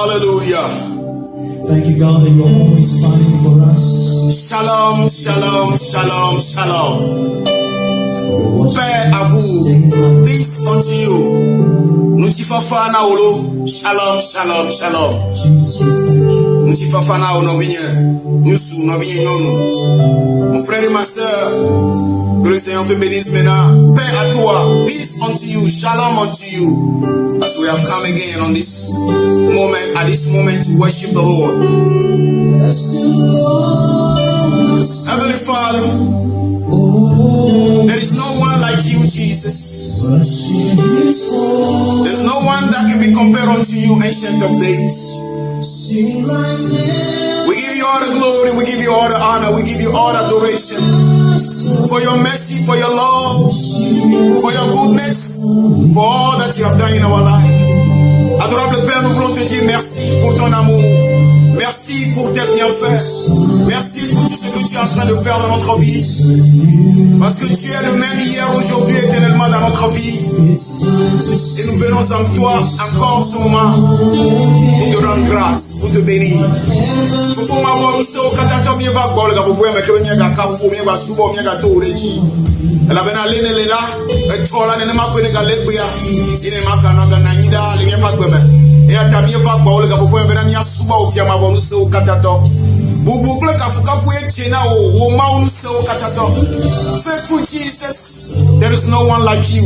Hallelujah. Thank you, God, that you're always fighting for us. Shalom, shalom, shalom, shalom. You're Paix à vous. Peace unto you. Nous t'y fafana olo. Shalom, shalom, shalom. Jesus, we thank you. Nous t'y fafana o no vigne. Nous sous no vigne yonou. Mon frère et ma soeur, que le Seigneur te bénisse maintenant. Paix à toi. Peace unto you. Shalom unto you. As we have come again on this moment, at this moment to worship the Lord. Heavenly Father, there is no one like you, Jesus. There's no one that can be compared unto you, Ancient of Days. We give you all the glory, we give you all the honor, we give you all the adoration for your mercy, for your love, for your goodness, for all that you have done in our life. Adorable Père, nous voulons te dire merci pour ton amour. Merci pour tes bienfaits. Merci pour tout ce que tu es en train de faire dans notre vie. Parce que tu es le même hier, aujourd'hui, éternellement dans notre vie. Et nous venons en toi encore ce moment pour te rendre grâce, pour te bénir. Faut m'avoir aussi au katato mieux va quoi le gars pour pouvoir mettre mieux gars kafou mieux va subo mieux gars toreji. La bena lene lela, chola ne ma kwene gale buya. Ine makana ga nanyida linye pagbeme. Et à ta mieux va quoi le gars pour pouvoir venir suba au fiama avoir aussi au katato. Bububle kafu kafu e chena o ma unu se o katato. Faithful Jesus, there is no one like you.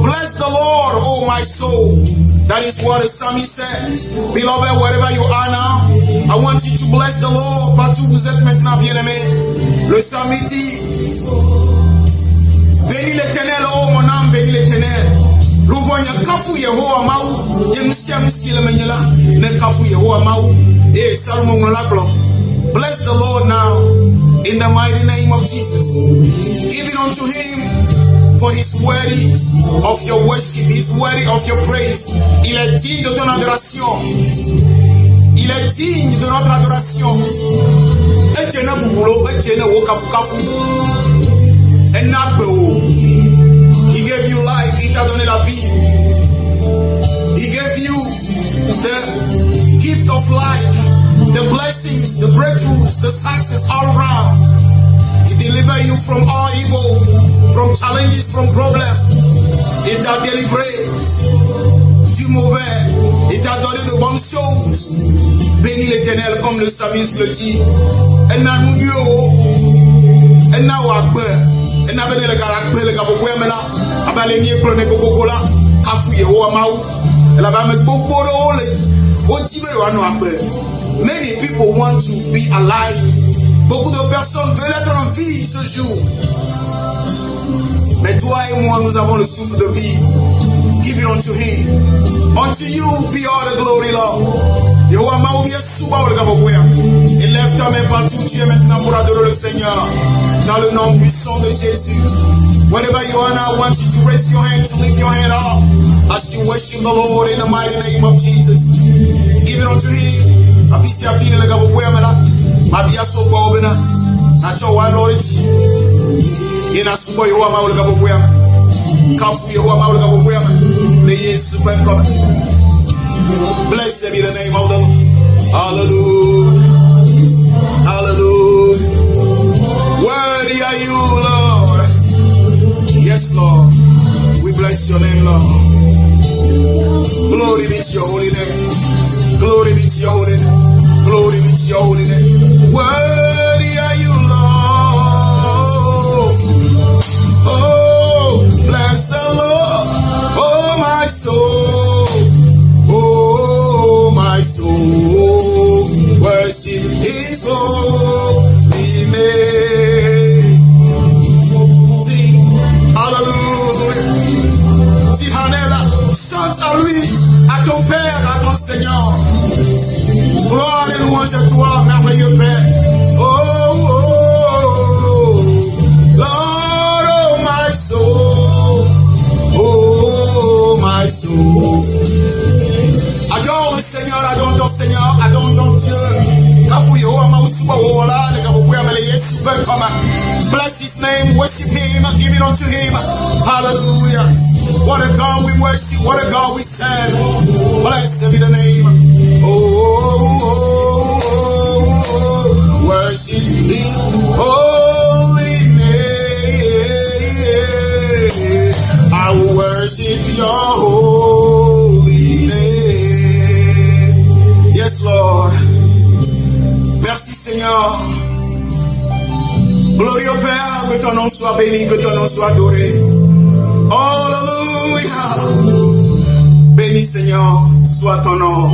Bless the Lord, oh my soul. That is what the psalmist said. Beloved, wherever you are now, I want you to bless the Lord. Partout où vous êtes maintenant, bien-aimés. Le psalmiste dit, bénis l'Éternel, oh mon âme, bénis l'Éternel. L'ouvonya kafu Yehowa mau, yemusia musile menyela, ne kafu Yehowa mau. Eh, Salomon nolaklo. Bless the Lord now, in the mighty name of Jesus. Give it unto Him, for He's worthy of your worship. He's worthy of your praise. Il est digne de ton adoration. Il est digne de notre adoration. Etienne Bouboulou, Etienne Wokafu Kafu. Enakbeo. He gave you life. Il t'a donné la vie. He gave you the gift of life, the blessings, the breakthroughs, the success all around. He delivered you from all evil, from challenges, from problems. Il t'a délivré du mauvais. Il t'a donné de bonnes choses. Bénis l'Éternel comme le psalmiste le dit. Ena nunyo, ena wakbe, ena bene le garakbe le gabokwe mena. Abale miye prone kokokola, kafu Yehowa mau. Ela ba me kokoro le. Ojibe wano akbe. Many people want to be alive. Beaucoup de personnes veulent être en vie ce jour. Mais toi et moi, nous avons le souffle de vie. Give it unto Him. Unto you be all the glory, Lord. Yehowa maouye souba ou le gabogoya. Élève ta main partout où tu es maintenant pour adorer le Seigneur. Dans le nom puissant de Jésus. Wherever you are now, I want you to raise your hand, to lift your hand up as you worship the Lord in the mighty name of Jesus. Give it unto Him. Afisi afine le gabogoya mela. Mabia soba obena. Nacho wa lorichi. Ina suba Yehowa maou le gabogoya. Kafu Yehowa maou le gabogoya. Le Yesu ben comme. Blessed be the name of the Lord. Hallelujah. Hallelujah. Worthy are you, Lord. Yes, Lord. We bless your name, Lord. Glory be to your holy name. Glory be to your holy name. Glory be to your holy name. Worthy are you, Lord. Oh, bless the Lord. Oh, my soul. Oh, my soul. Worship His holy name. Sing hallelujah. Tihanela, chante à lui, à ton Père, à ton Seigneur. Gloire et louange à toi, merveilleux Père. Oh, oh, oh, Lord, oh my soul. Oh, my soul. Adore le Seigneur, adore ton Seigneur, adore ton Dieu. Bless His name, worship Him, give it unto Him. Hallelujah. What a God we worship, what a God we serve. Blessed be the name. Worship His holy name. I will worship Your holy name. Yes, Lord. Merci, Seigneur. Gloire au Père, que ton nom soit béni, que ton nom soit adoré. Hallelujah. Béni, Seigneur, soit ton nom.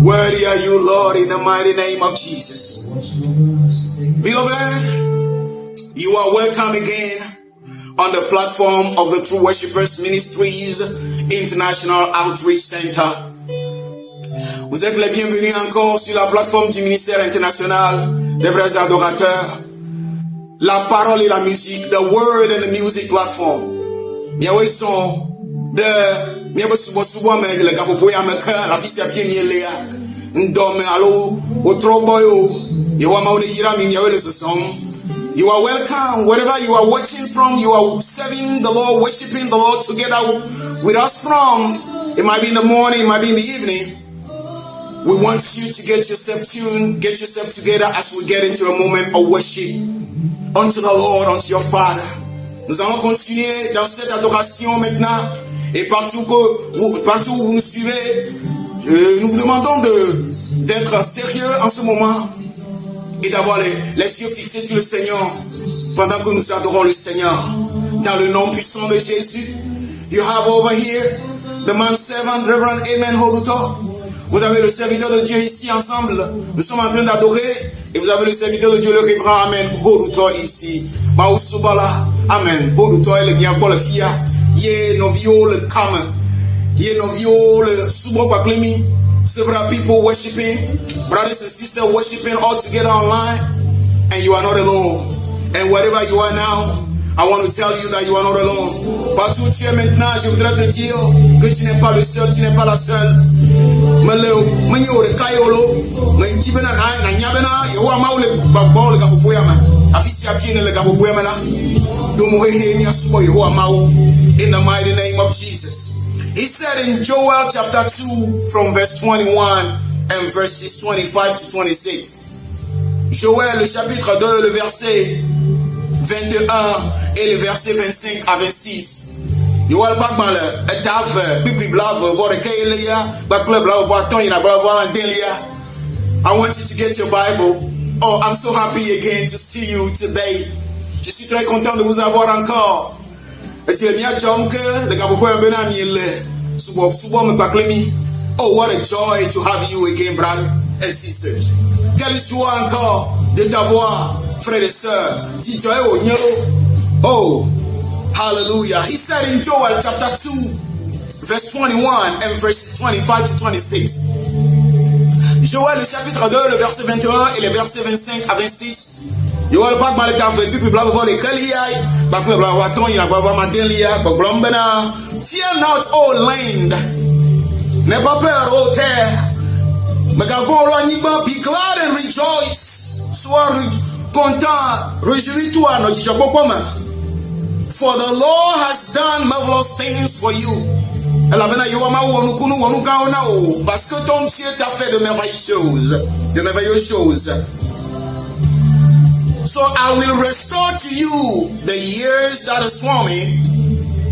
Worthy are you, Lord, in the mighty name of Jesus. Beloved, you are welcome again on the platform of the True Worshipers Ministries International Outreach Center. Vous êtes les bienvenus encore sur la plateforme du ministère international des vrais adorateurs. La parole et la musique, the word and the music platform. Miawe son de miawe subo me le gapopo ya me ka la fisi afie mielea ndome alo otroboyo yewa ma ole yira mi miawe le sosom. You are welcome wherever you are watching from. You are serving the Lord, worshiping the Lord together with us from. It might be in the morning, it might be in the evening. We want you to get yourself tuned, get yourself together as we get into a moment of worship unto the Lord, unto your Father. Nous allons continuer dans cette adoration maintenant. Et partout où vous nous suivez, nous vous demandons d'être sérieux en ce moment et d'avoir les yeux fixés sur le Seigneur pendant que nous adorons le Seigneur. Dans le nom puissant de Jésus, you have over here the man servant, Reverend Amen Horuto. Vous avez le serviteur de Dieu ici ensemble. Nous sommes en train d'adorer. Et vous avez le serviteur de Dieu, le Révérend Amen Horuto ici. Mausubala Amen Horuto est le bien pour le fia. Ye novio le kama. Ye novio le subo paklimi. Several people worshiping, brothers and sisters worshiping all together online. And you are not alone. And wherever you are now, I want to tell you that you are not alone. Partout où tu es maintenant, je voudrais te dire que tu n'es pas le seul, tu n'es pas la seule. In the mighty name of Jesus. He said in Joel chapter 2 from verse 21 and verses 25 to 26. Joël le chapitre 2, le verset 21 et le verset 25 à 26. Joël bakmale etave bibi blave vore kailia bakle blave vore toyina blave delia. I want you to get your Bible. Oh, I'm so happy again to see you today. Je suis très content de vous avoir encore. Oh, what a joy to have you again, brother and sisters. Quelle joie encore de t'avoir, frères et sœurs. Oh, hallelujah. He said in Joel chapter 2, verse 21 and verses 25 to 26. Joël le chapitre 2, le verset 21 et le verset 25 à 26. Joël pas mal fait puis bla bla les kaliai, bla bla bla ton ina bla bla delia, bla bla. Fear not, O land. N'aie pas peur, ô terre. Mais be glad and rejoice. Sois content, réjouis-toi, notre Jabokoma. For the Lord has done marvelous things for you. Parce que ton Dieu t'a fait de merveilleuses choses. So I will restore to you the years that are swarming,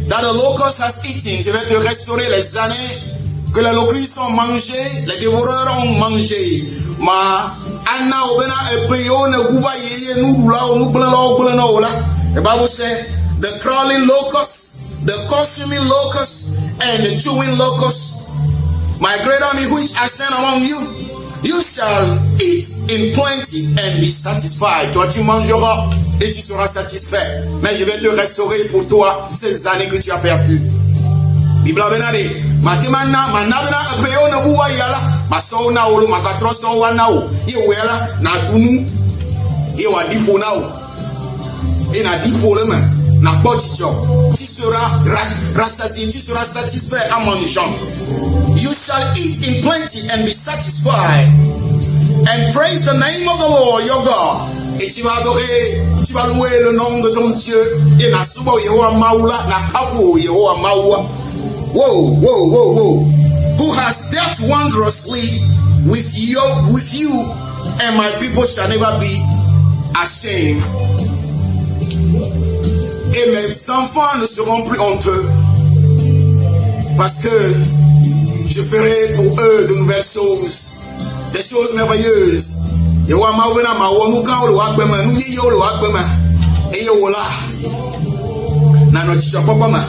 that the locust has eaten. Je vais te restaurer les années que les locusts ont mangé, les dévoreurs ont mangé. Ma anna obena epeyo ne guva yeye nudula onubula ola. The Bible said, the crawling locust, the consuming locust, and the chewing locust, my great army which I send among you, you shall eat in plenty and be satisfied. Toi tu mangeras et tu seras satisfait. Mais je vais te restaurer pour toi ces années que tu as perdues. Bibla benade, matemana manabena apeyo na buwa yala, maso na olo makatroso wanao, yewela na dunu, yewa difo nao, ina difo le man. Tu seras rassasié, tu seras satisfait en mangeant. You shall eat in plenty and be satisfied, and praise the name of the Lord your God. Et tu vas adorer, tu vas louer le nom de ton Dieu. Et na suba Yehowa maula, na kafu Yehowa maua. Whoa, whoa, whoa, whoa. Who has dealt wondrously with you and my people shall never be ashamed. Et mes enfants ne seront plus honteux, parce que je ferai pour eux de nouvelles choses, des choses merveilleuses. Yewa mawena mawonu ka o wa gbema nu ye o wa gbema eye wola na no chicho papa ma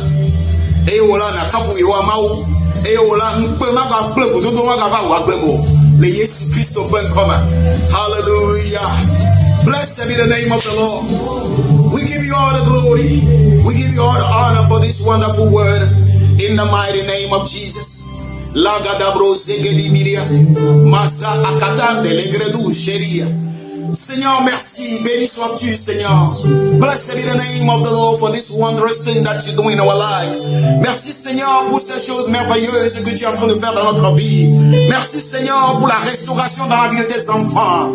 eye wola na kafu yewa mawu eye wola npe ma ka ple foto to wa ka ba wa gbemo le Yesu Christ ben koma. Hallelujah. Blessed be the name of the Lord. We give you all the glory, we give you all the honor for this wonderful word in the mighty name of Jesus. Lagadabro zegedi milia masa akatande legredu sheria. Seigneur, merci, béni sois-tu, Seigneur. Blessed be the name of the Lord for this wondrous thing that you do in our life. Merci, Seigneur, pour ces choses merveilleuses que tu es en train de faire dans notre vie. Merci, Seigneur, pour la restauration dans la vie de tes enfants.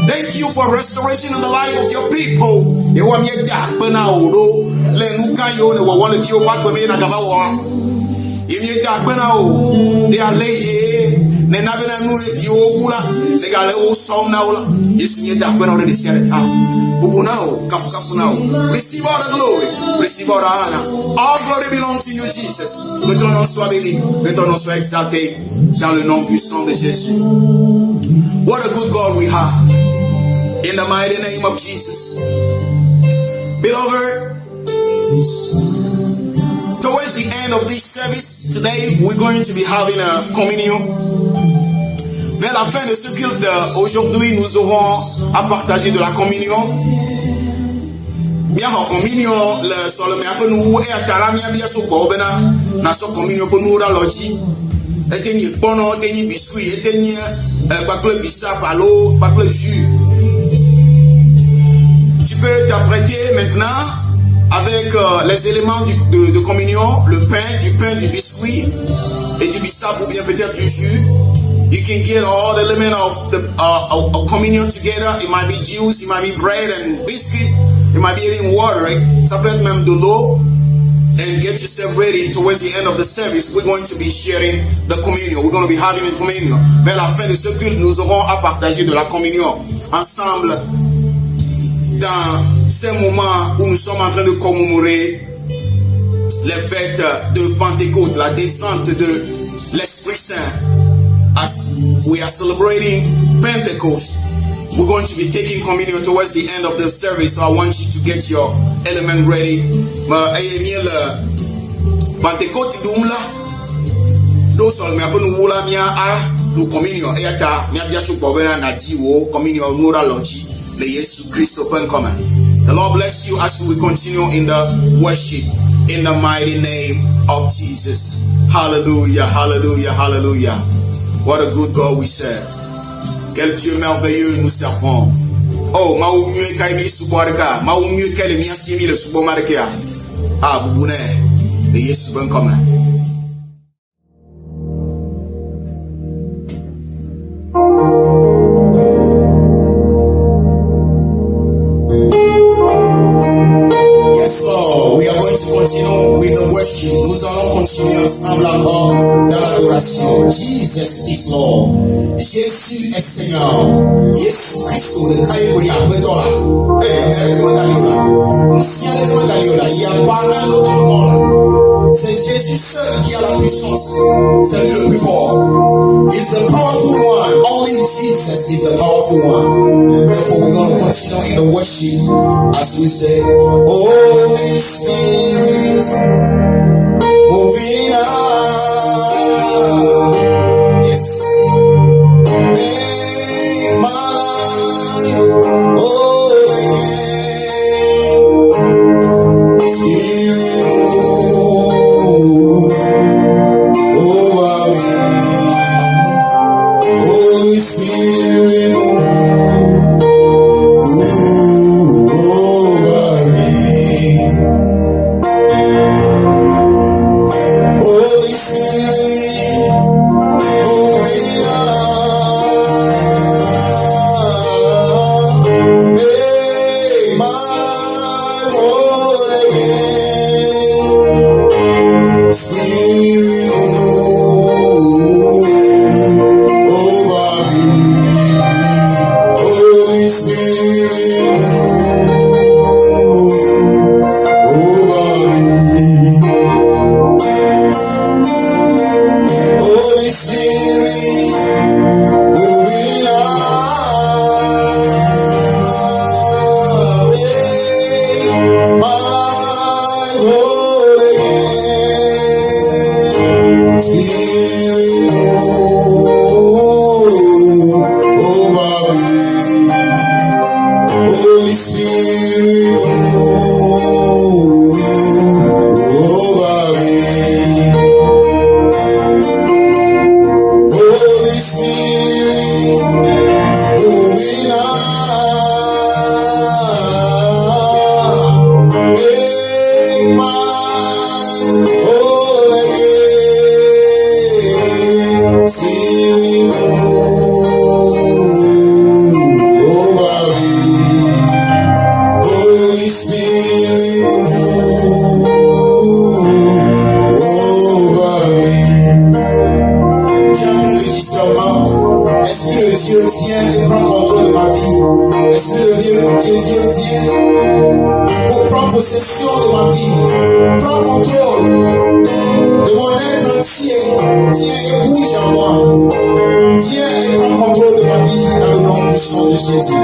Thank you for restoration in the life of your people. Et wa miye dakbena odo le nuka yo ne wa wale vio bakbe na gaba wa. Yemi dakbena o de aleye ne nabena nu vio bula de gale o som na ola. Yesu ye dakbena o de siareta. Bubuna o kafu na o. Receive all the glory, receive all the honor. All glory belongs to you, Jesus. Que ton nom soit béni, que ton nom soit exalté dans le nom puissant de Jésus. What a good God we have. In the mighty name of Jesus. Beloved, towards the end of this service today, we're going to be having a communion. Vers la fin de ce culte aujourd'hui, nous aurons à partager de la communion. Bien en communion, le sol me appelle nous et à talamia bien sur bobena, na so communion pour nous ralogi. Eteni bono, eteni biscuit, eteni bakle bissap à l'eau, bakle jus. Tu peux t'apprêter maintenant avec les éléments de communion, le pain, du biscuit et du bissap ou bien peut-être du jus. You can get all the elements of the communion together. It might be juice, it might be bread and biscuit, it might be even water, right? Ça peut être même de l'eau. And get yourself ready towards the end of the service. We're going to be sharing the communion. We're going to be having the communion. Vers la fin de ce culte, nous aurons à partager de la communion ensemble. Dans ces moments où nous sommes en train de commémorer les fêtes de Pentecôte, la descente de l'Esprit Saint, as we are celebrating Pentecost, we're going to be taking communion towards the end of the service. So I want you to get your element ready. Pentecôte dumla, do sol me apenu wula mia a do communion. Eyata mia bia chukbo bena na jiwo communion nura lochi. Le Yesu Christ open comment. The Lord bless you as we continue in the worship in the mighty name of Jesus. Hallelujah, hallelujah, hallelujah. What a good God we serve. Quel Dieu merveilleux nous servons. Oh, ma ou mieux kaimi suborika, ma ou mieux qu'elle mia simi le subomarika. Ah, bubune, le Yesu ben comment. Continue with the worship. Nous allons continuer ensemble encore dans l'adoration. Jesus is Lord. Jésus est Seigneur. Jésus Christ, le caillou y a peu d'or. Il n'y a pas un autre nom. C'est Jésus seul qui a la puissance. C'est lui le plus fort. He's the powerful one. Only Jesus is the powerful one. Therefore, we're going to continue in the worship as we say, Holy Spirit, moving on. Yes. Make my life whole again. Spirit, over me. Holy Spirit, over me. Demandez viens et bouge en moi. Viens et prends contrôle de ma vie dans le nom puissant de Jésus.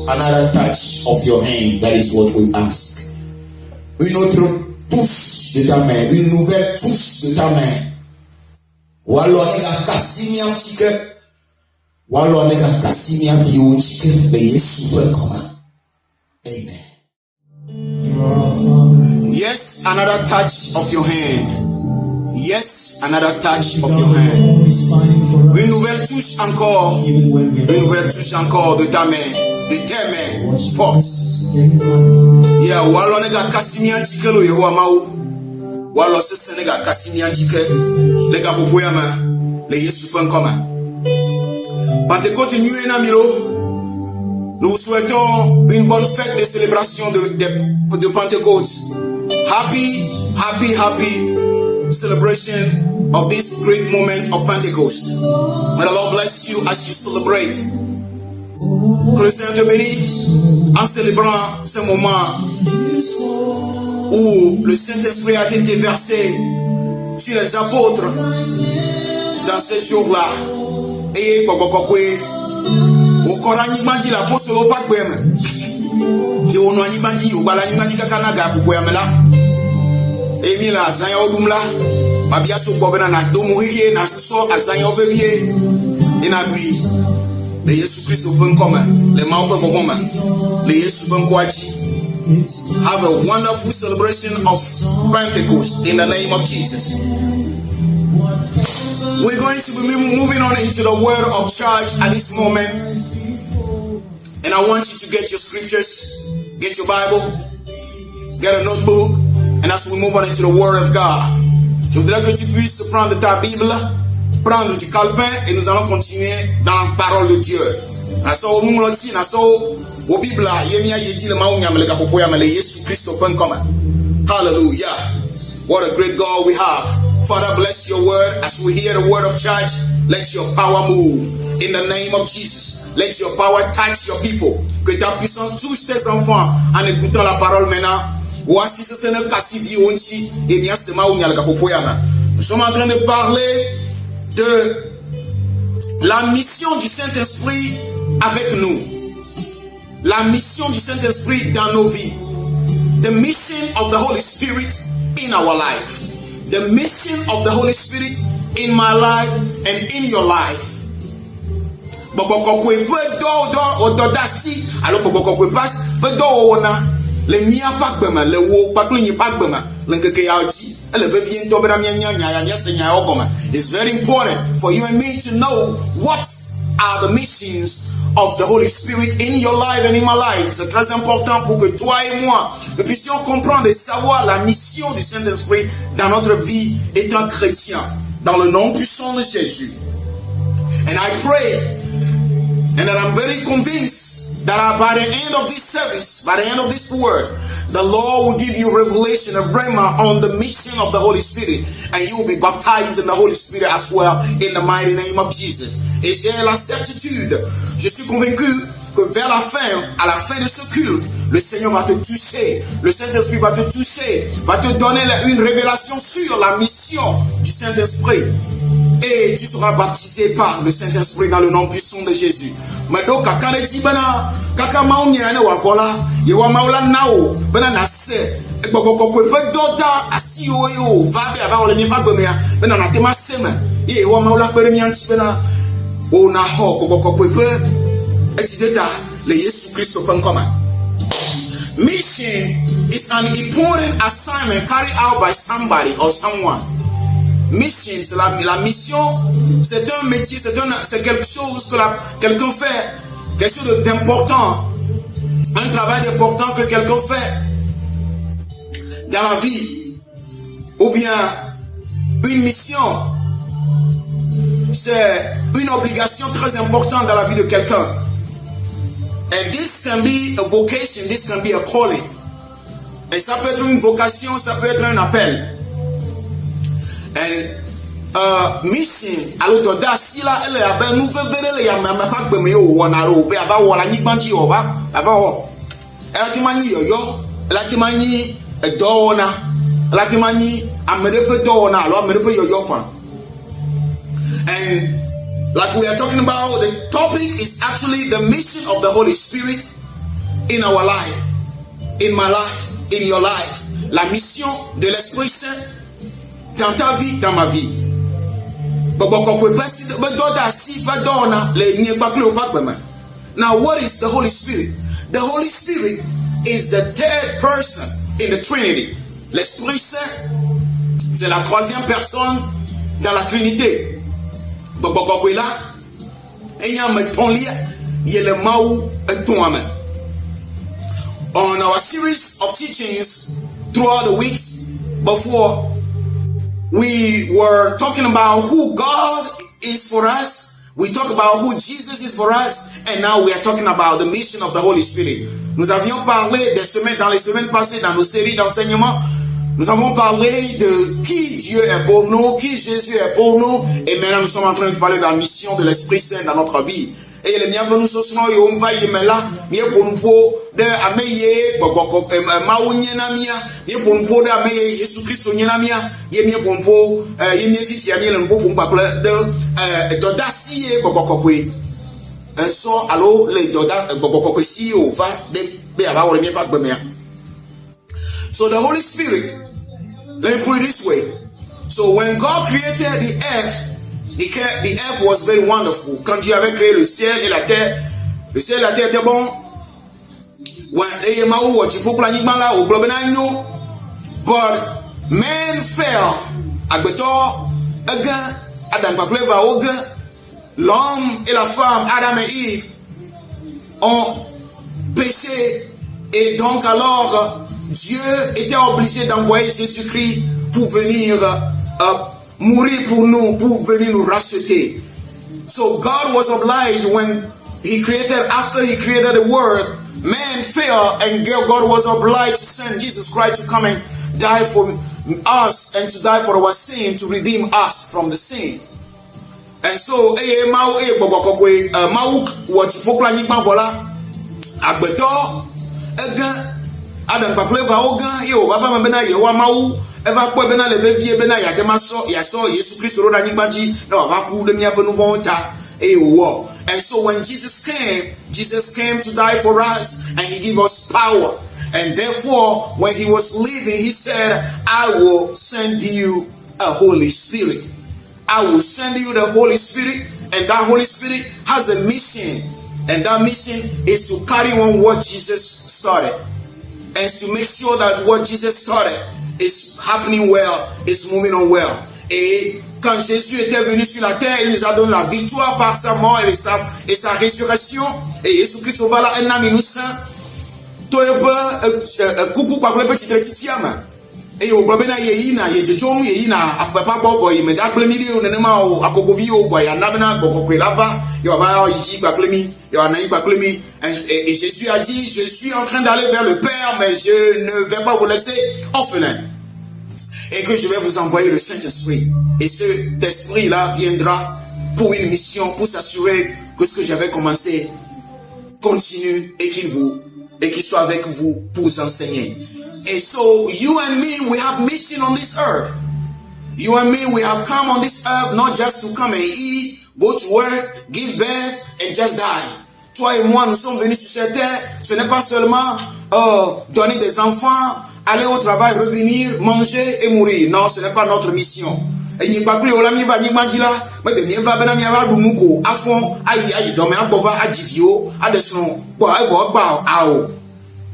Another touch of your hand, that is what we ask. Une autre touche de ta main, une nouvelle touche de ta main. Ou alors nega kasimi am chike, ou alors nega kasimi am viou chike, be Yesu welcome. Amen. Yes, another touch of your hand. Yes, another touch of your hand. Une nouvelle touche encore. Une nouvelle touche encore de ta main. De tes mains fortes. Yeah, walo nega kasimi anchike lo yeho amau. Walo sese nega kasimi anchike. Lega popoyama. Le Yesu penkoma. Pentecôte nué na milo. Nous vous souhaitons une bonne fête de célébration de Pentecôte. Happy celebration of this great moment of Pentecost. May the Lord bless you as you celebrate. Que le Seigneur te bénisse en célébrant ce moment où le Saint-Esprit a été versé sur les apôtres dans ces jours-là. Et Bobokokwe, au Korani Bandi la poste au Pakbem. Et au Noani Bandi, au Balani Bandi Kakanaga, pour Yamela. Et Mila Zaya Odumla, Mabiaso Bobena na Domuhie, na So Azaya Ovie, et na lui. Le Yesu Christ open commun, le Maupe Vovoma, le Yesu Bankwachi. Have a wonderful celebration of Pentecost in the name of Jesus. We're going to be moving on into the word of charge at this moment. And I want you to get your scriptures, get your Bible, get a notebook, and as we move on into the Word of God, je voudrais que tu puisses prendre ta Bible, prendre du calepin, et nous allons continuer dans la parole de Dieu. Naso mumuloti naso wo Bible yemia yedi le mawu nyamele kapopo yamele Yesu Kristo penkoma. Hallelujah. What a great God we have. Father, bless your word as we hear the word of church. Let your power move in the name of Jesus. Let your power touch your people. Que ta puissance touche tes enfants en écoutant la parole maintenant. Voici ce que nous sommes en train de parler de la mission du Saint-Esprit avec nous. La mission du Saint-Esprit dans nos vies. The mission of the Holy Spirit in our life. The mission of the Holy Spirit in my life and in your life. Le mia pagbema le wo paklu nyi pagbema le nkeke ya oji ele ve bien to bra nya senya ogoma. It's very important for you and me to know what are the missions of the Holy Spirit in your life and in my life. C'est très important pour que toi et moi nous puissions comprendre et savoir la mission du Saint-Esprit dans notre vie étant chrétien, dans le nom puissant de Jésus. And I pray and that I'm very convinced that by the end of this service, by the end of this word, the Lord will give you revelation of Rhema on the mission of the Holy Spirit, and you will be baptized in the Holy Spirit as well in the mighty name of Jesus. Et j'ai la certitude, je suis convaincu que vers la fin, à la fin de ce culte, le Seigneur va te toucher, le Saint-Esprit va te toucher, va te donner une révélation sur la mission du Saint-Esprit. Et tu seras baptisé par le Saint-Esprit dans le nom puissant de Jésus. Mais donc, quand les Tibana, quand Maouni a wa vola, yewa maola nao, bena na se, ekboko kwe pe doda asi yo vabe aba ole mi pagbemea, bena na tema sema, yewa maola pere mi anti bena o na ho ekboko kwe pe etideta le Yesu Kristo penkoma. Mission is an important assignment carried out by somebody or someone. Mission, c'est la mission, c'est un métier, c'est quelque chose que quelqu'un fait, quelque chose d'important, un travail important que quelqu'un fait dans la vie, ou bien une mission, c'est une obligation très importante dans la vie de quelqu'un. And this can be a vocation, this can be a calling. Et ça peut être une vocation, ça peut être un appel. And mission aloto da sila ele abe nu vevere le ya mama pagbeme yo wona ro be aba wona nyigbanji oba aba ho elati manyi yoyo elati manyi edona elati manyi amedepe dona alo amedepe yoyo fan. And like we are talking about, the topic is actually the mission of the Holy Spirit in our life, in my life, in your life. La mission de l'Esprit Saint dans ta vie, dans ma vie. Now, what is the Holy Spirit? The Holy Spirit is the third person in the Trinity. L'Esprit Saint, c'est la troisième personne dans la Trinité. On our series of teachings throughout the weeks before, we were talking about who God is for us. We talked about who Jesus is for us. And now we are talking about the mission of the Holy Spirit. Nous avions parlé dans les semaines passées, dans nos séries d'enseignement, nous avons parlé de qui Dieu est pour nous, qui Jésus est pour nous. Et maintenant nous sommes en train de parler de la mission de l'Esprit Saint dans notre vie. Et les miens nous sont yo mva yemela mi ponpo de ameye gbogbo mawo nyena mia mi ponpo de ameye Yesu Kristo nyena mia ye mi ponpo ye mi fiti ami le npo ponpa de dodasi e gbogbo kwe so alo le doda gbogbo kwe si o va de be aba wo mi pa gbemia. So the Holy Spirit, let me put it this way. So when God created the earth, the earth was very wonderful. Quand Dieu avait créé le ciel et la terre était bon. But man fell. L'homme et la femme, Adam et Eve, ont péché. Et donc alors, Dieu était obligé d'envoyer Jésus-Christ pour venir mourir pour nous, pour venir nous racheter. So God was obliged when after he created the world, man fell and God was obliged to send Jesus Christ to come and die for us and to die for our sin, to redeem us from the sin. And so, mau wachipokla nyikma vola agbeto egan adam pakle va ogan yo va fa bena yewa mau eva kpo bena le bevie bena ya dema so ya so Yesu Christ ro na nyikma ji na va ku de mia benu vonta wo. And so when Jesus came to die for us, and he gave us power. And therefore, when he was leaving, he said, I will send you a Holy Spirit. I will send you the Holy Spirit, and that Holy Spirit has a mission. And that mission is to carry on what Jesus started, and to make sure that what Jesus started is happening well, is moving on well. Et quand Jésus était venu sur la terre, il nous a donné la victoire par sa mort et sa résurrection. Et Jésus Christ va là un ami nous saint. Toi coucou par le petit titiama. Et au problème na yeyina yejejom yeyina apapa bovo yi meda plemi de onenema o akogovi o boya namena bokokwe lava yo ba yi ba plemi yo anayi ba plemi. Et Jésus a dit, je suis en train d'aller vers le Père, mais je ne vais pas vous laisser orphelin. Et que je vais vous envoyer le Saint-Esprit. Et cet esprit-là viendra pour une mission, pour s'assurer que ce que j'avais commencé continue et qu'il soit avec vous pour vous enseigner. And so you and me, we have mission on this earth. You and me, we have come on this earth not just to come and eat, go to work, give birth, and just die. Toi et moi, nous sommes venus sur cette terre. Ce n'est pas seulement donner des enfants, aller au travail, revenir, manger et mourir. Non, ce n'est pas notre mission. Et n'y pas plus au lami va n'y mandila, mais de n'y va ben n'y va dumuko, à fond, aïe, dorme à bova, à divio, à descend, bon, à boire, ao.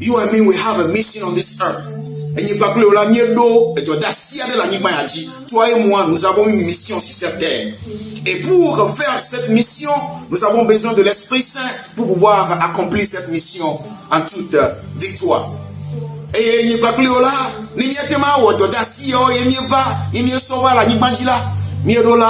You and me, we have a mission on this earth. Et n'y pas plus au lami do, et de dassia de la n'y mayaji. Toi et moi, nous avons une mission sur cette terre. Et pour faire cette mission, nous avons besoin de l'Esprit Saint pour pouvoir accomplir cette mission en toute victoire. Et n'y pas plus là, n'y a pas ou de dasio, n'y va, n'y sauva la n'y bandila, n'y dola,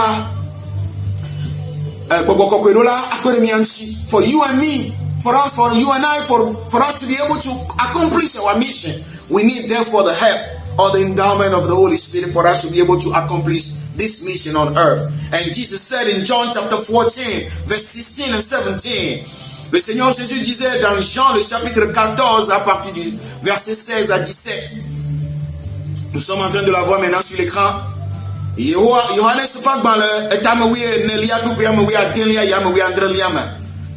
for you and me, for you and I, for us to be able to accomplish our mission, we need therefore the help or the endowment of the Holy Spirit for us to be able to accomplish this mission on earth. And Jesus said in John chapter 14, verse 16 and 17, le Seigneur Jésus disait dans Jean le chapitre 14 à partir du verset 16 à 17. Nous sommes en train de la voir maintenant sur l'écran.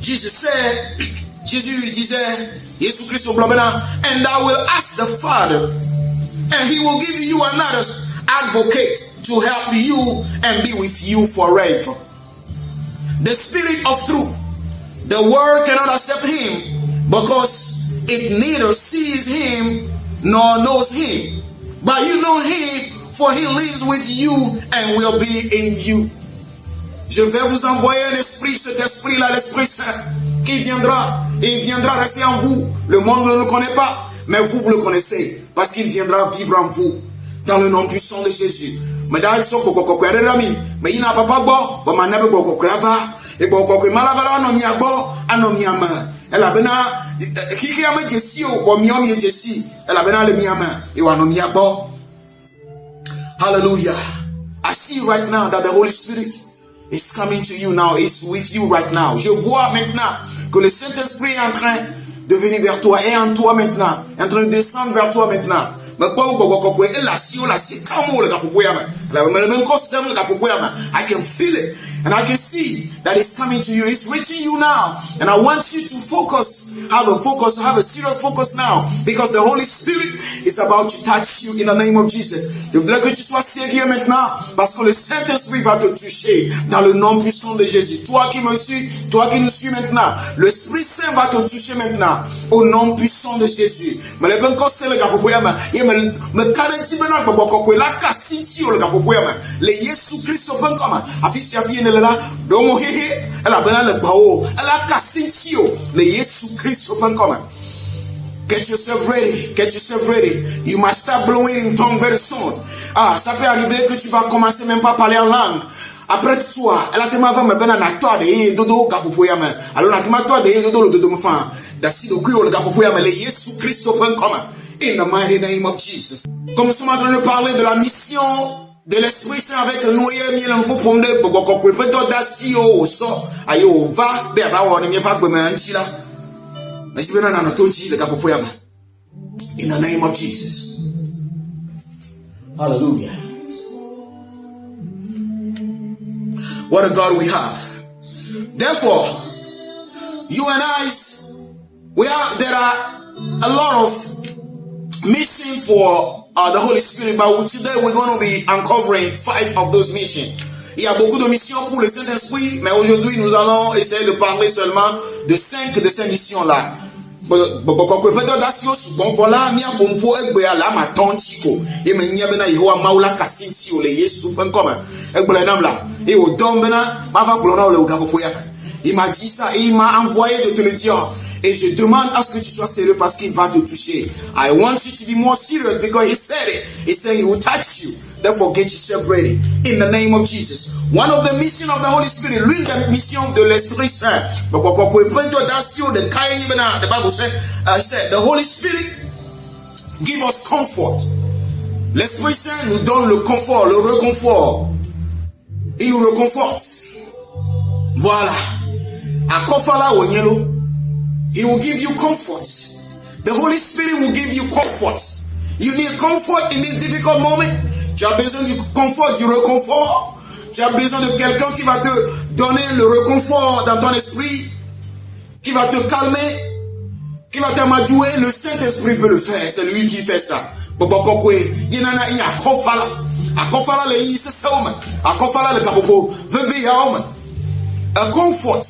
Jesus said, Jésus disait, Jésus Christ au and I will ask the Father, and he will give you another advocate to help you and be with you forever. The Spirit of truth. The world cannot accept him because it neither sees him nor knows him. But you know him, for he lives with you and will be in you. Je vais vous envoyer un esprit, cet esprit-là, l'Esprit Saint, qui viendra, et il viendra rester en vous. Le monde ne le connaît pas, mais vous le connaissez, parce qu'il viendra vivre en vous, dans le nom puissant de Jésus. Mais dans mais il n'a pas et bon quoi que malabala no miagbo anomiama ela bena kiki ama jesi o ko miomi jesi ela bena le miama e wa no miagbo. Hallelujah. I see right now that the Holy Spirit is coming to you now, is with you right now. Je vois maintenant que le Saint-Esprit est en train de venir vers toi, est en toi maintenant, est en train de descendre vers toi maintenant. I can feel it and I can see that it's coming to you. It's reaching you now, and I want you to have a serious focus now, because the Holy Spirit is about to touch you in the name of Jesus. Je voudrais que tu sois sérieux maintenant, parce que le Saint-Esprit va te toucher dans le nom puissant de Jésus. Toi qui me suis, toi qui nous suis maintenant, l'Esprit Saint va te toucher maintenant au nom puissant de Jésus. Me karenji bena gbogbo ko la kasiti o le kapopoyama le Yesu Kristo ben koma afisi afie ne la do mo hehe ela bena le gbawo ela kasiti o le Yesu Kristo ben koma. Get yourself ready. Get yourself ready. You must start blowing in tongue very soon. Ça peut arriver que tu vas commencer même pas à parler en langue. Après toi, elle te m'a va me bena na toi de dodo kapopoya me. Alors na ma toi de dodo le dodo me fa. Da si do kuyo le kapopoya me le Jésus Christ open come. In the mighty name of Jesus. Comme nous sommes en train de parler de la mission de l'Esprit Saint avec Noé miel en groupe de boko ko pe do da si o so ayo va be ba wo ne mi pa gbe me anchi la. Na si bena na to ji le kapopoya me. In the name of Jesus. Hallelujah. What a God we have. Therefore, you and I, there are a lot of mission for the Holy Spirit, but today we're going to be uncovering 5 of those missions. Il y a beaucoup de missions pour le Saint-Esprit, mais aujourd'hui nous allons essayer de parler seulement de 5 de ces missions-là. Voilà, mi apompo egbe ala ma tonchiko. E me nyabena Yehowa maula kasinti ole Yesu penkoma. Egbe nam la. E o dombena ma va glora ole ugapoya. Il m'a dit ça et il m'a envoyé de te le dire. Et je demande à ce que tu sois sérieux parce qu'il va te toucher. I want you to be more serious because he said it. He said he will touch you. Therefore, get yourself ready. In the name of Jesus. One of the mission of the Holy Spirit, l'une des missions de l'Esprit Saint. The Bible said, the Holy Spirit give us comfort. L'Esprit Saint nous donne le confort, le réconfort. Il nous réconforte. Voilà. Akofala wonyelo. He will give you comfort. The Holy Spirit will give you comfort. You need comfort in this difficult moment. Tu as besoin du confort, du réconfort. Tu as besoin de quelqu'un qui va te donner le réconfort dans ton esprit, qui va te calmer, qui va t'amadouer. Le Saint-Esprit peut le faire. C'est lui qui fait ça. A comfort.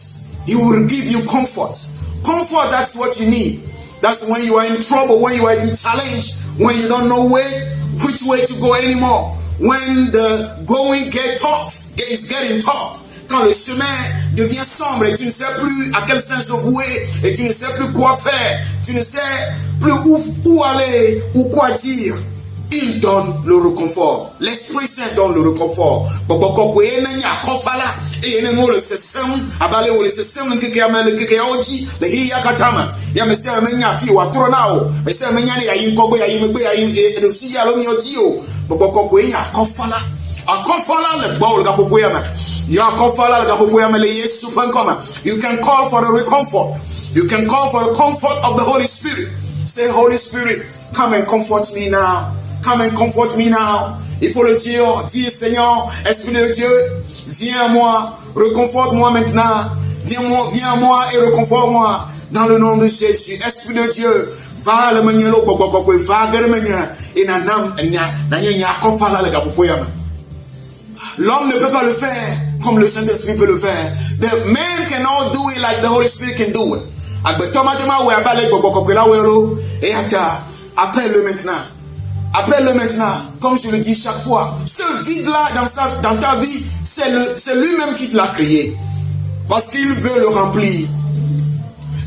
He will give you comfort. Comfort, that's what you need. That's when you are in trouble, when you are in challenge, when you don't know which way to go anymore. When the going get tough, it's getting tough. Quand le chemin devient sombre et tu ne sais plus à quel sens se vouer et tu ne sais plus quoi faire, tu ne sais plus où aller ou quoi dire. Il donne le réconfort. L'Esprit Saint donne le réconfort. Et le système abale le système nkeke amele nkeke oji le hiya katama ya mese amenya fi wa tronao mese amenya ya yinkobo ya yimegbe ya de si ya lo mi oji o boboko enya akofala le gbo ga popo ya ma ya akofala le ga popo ya ma le Yesu pankoma. You can call for the comfort. You can call for the comfort of the Holy Spirit. Say, Holy Spirit, come and comfort me now. Come and comfort me now. Il faut le dire, dis Seigneur, Esprit de Dieu, viens à moi, réconforte-moi maintenant. Viens à moi et réconforte-moi dans le nom de Jésus. Esprit de Dieu, va le menyelo boboko va gere menya inanam na nyanya akofala le kapopoyama. L'homme ne peut pas le faire comme le Saint-Esprit peut le faire. The man cannot do it like the Holy Spirit can do it. Agbetomajema we abale boboko la wero et ata appelle-le maintenant. Appelle-le maintenant, comme je le dis chaque fois. Ce vide-là dans ta vie, c'est lui-même qui l'a créé. Parce qu'il veut le remplir.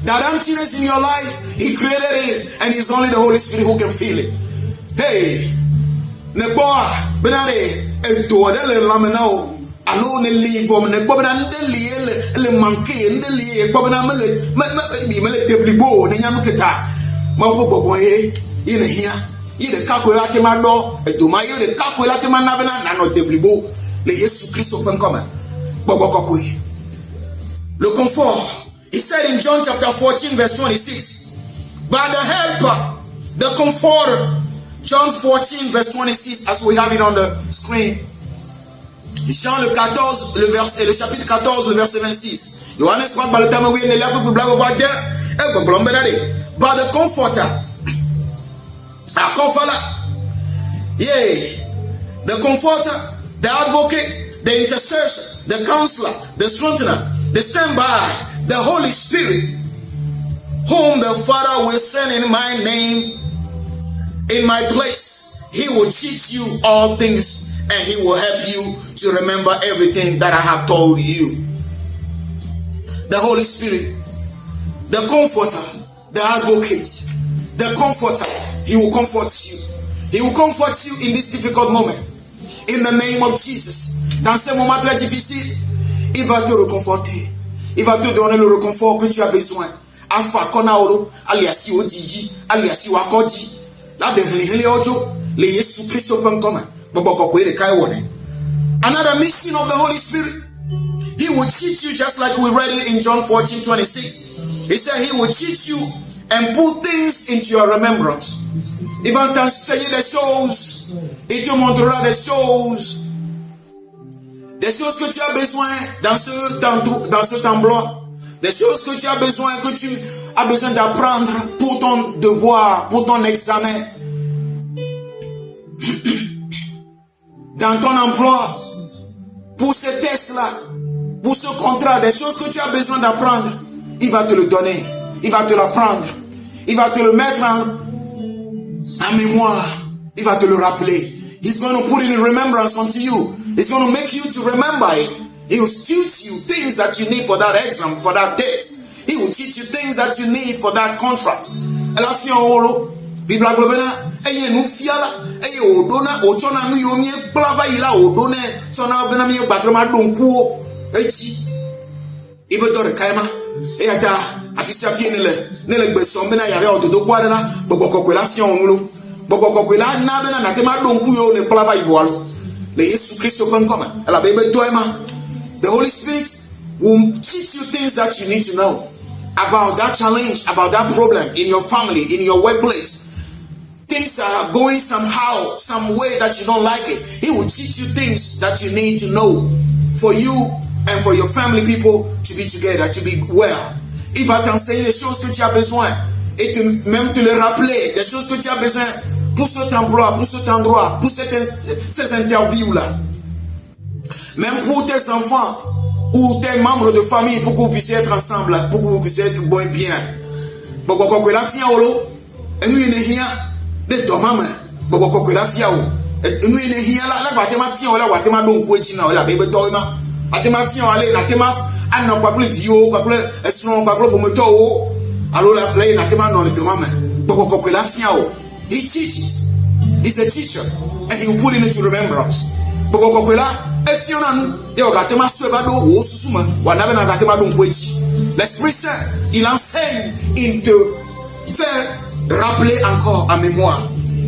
That emptiness in your life, he created it. And it's only the Holy Spirit who can feel it. Hey, Neboa, Benare, and to Adele Lameno, alone and leave on Neboba and the monkey and the Lee, Bobana Mele, Deblibo, and Yamuketa, Maboboye, in here. Il est calculé maintenant, et demain il est calculé maintenant, nano déblibo, le Jésus Christ open comme le confort. He said in John chapter 14 verse 26, by the helper, the comforter, John 14 verse 26, as we have it on the screen. Jean le 14, le chapitre 14, le verset 26. Johannes 4, by the comforter. The comforter, the advocate, the intercessor, the counselor, the strengthener, the standby, the Holy Spirit, whom the Father will send in my name, in my place. He will teach you all things and he will help you to remember everything that I have told you. The Holy Spirit, the comforter, the advocate, the comforter. He will comfort you. He will comfort you in this difficult moment. In the name of Jesus. Dans ces moments très difficiles, il va te réconforter. Il va te donner le réconfort que tu as besoin. Afa konaoro, aliasi odiji, aliasi wakoji. La behele ojo, le Yesu Christo penkoma. Boboko kwele kai wone. Another mission of the Holy Spirit. He will teach you just like we read it in John 14:26. He said he will teach you and put things into your remembrance. Il va t'enseigner des choses. Il te montrera des choses. Des choses que tu as besoin dans ce temps-là. Des choses que tu as besoin d'apprendre pour ton devoir, pour ton examen. Dans ton emploi, pour ce test-là, pour ce contrat, des choses que tu as besoin d'apprendre, il va te le donner. Il va te l'apprendre. Il va te le mettre en mémoire. Il va te le rappeler. He's going to put it in remembrance unto you. He's going to make you to remember it. He will teach you things that you need for that exam, for that test. He will teach you things that you need for that contract. La fiolo, Bibla globena, eye nu fiala, eye odona, ochona nu yomie plava ila odone, chona obena mi batroma donkuo, echi. Ibe dore kaima, eyata, afisia fie nele gbeso mena yare ododo kwadela, boboko la fiolo, boboko la na bena na tema donkuo ne plava ivoalo. Le Yesu Christo penkoma, ela bebe doema. The Holy Spirit will teach you things that you need to know about that challenge, about that problem in your family, in your workplace. Things that are going somehow, some way that you don't like it. He will teach you things that you need to know for you and for your family people to be together, to be well. Il va t'enseigner les choses que tu as besoin et même te les rappeler, des choses que tu as besoin pour cet emploi, pour cet endroit, pour ces interviews-là. Même pour tes enfants ou tes membres de famille, pour que vous puissiez être ensemble, pour que vous puissiez être bon et bien. Boko la fia olo, et nous rien de domama. Boko la fia o, et nous rien la batema fia ola watema don kuechina ola bebe toima. Atema fia ole na tema anno kwa vio, kwa eson kwa pomoto o. Alo la play na tema no le domama. Boko la fia o. He teaches. He's a teacher and he will put it into remembrance. Boko la l'Esprit Saint, il enseigne, il te fait rappeler encore en mémoire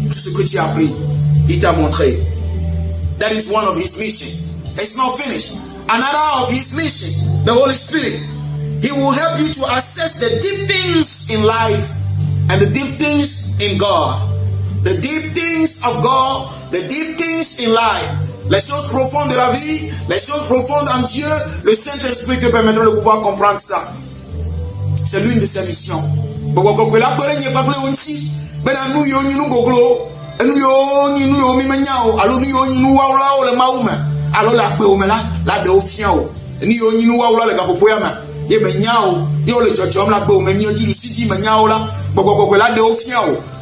tout ce que tu as appris. Il t'a montré. That is one of his missions. It's not finished. Another of his mission, the Holy Spirit, he will help you to assess the deep things in life and the deep things in God. The deep things of God, the deep things in life. Les choses profondes de la vie, les choses profondes en Dieu, le Saint-Esprit te permettra de pouvoir comprendre ça. C'est l'une de ses missions.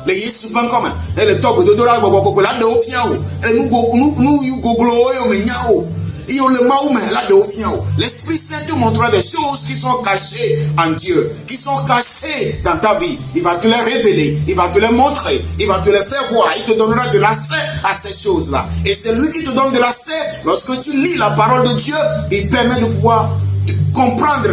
Le Yesu ban comme le top de dollar boko la de ofiao et nous you goglo yo menyao et on le maoume la de ofiao. L'Esprit Saint te montrera des choses qui sont cachées en Dieu, qui sont cachées dans ta vie. Il va te les révéler, il va te les montrer, il va te les faire voir, il te donnera de l'accès à ces choses-là. Et c'est lui qui te donne de l'accès. Lorsque tu lis la parole de Dieu, il permet de pouvoir comprendre,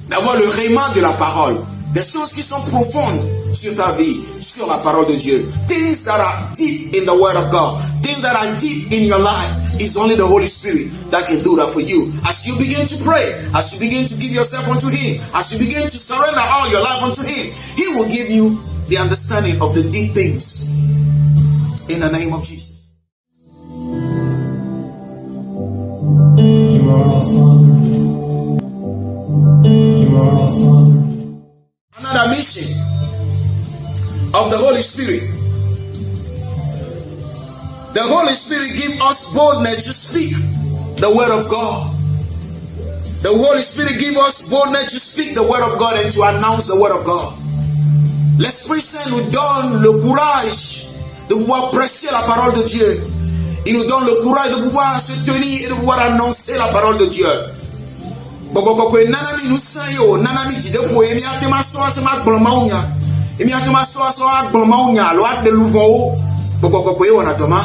d'avoir le rayement de la parole. Des choses qui sont profondes sur ta vie, sur la parole de Dieu. Things that are deep in the word of God. Things that are deep in your life. It's only the Holy Spirit that can do that for you. As you begin to pray, as you begin to give yourself unto Him, as you begin to surrender all your life unto Him, He will give you the understanding of the deep things. In the name of Jesus. You are our Father. You are our Father. Another mission of the Holy Spirit. The Holy Spirit gives us boldness to speak the word of God. The Holy Spirit gives us boldness to speak the word of God and to announce the word of God. L'Esprit Saint nous donne le courage de pouvoir prêcher la parole de Dieu. Il nous donne le courage de pouvoir se tenir et de pouvoir annoncer la parole de Dieu. Emi atoma so agbonma unya lo ade luvo bokoko ye wona doma.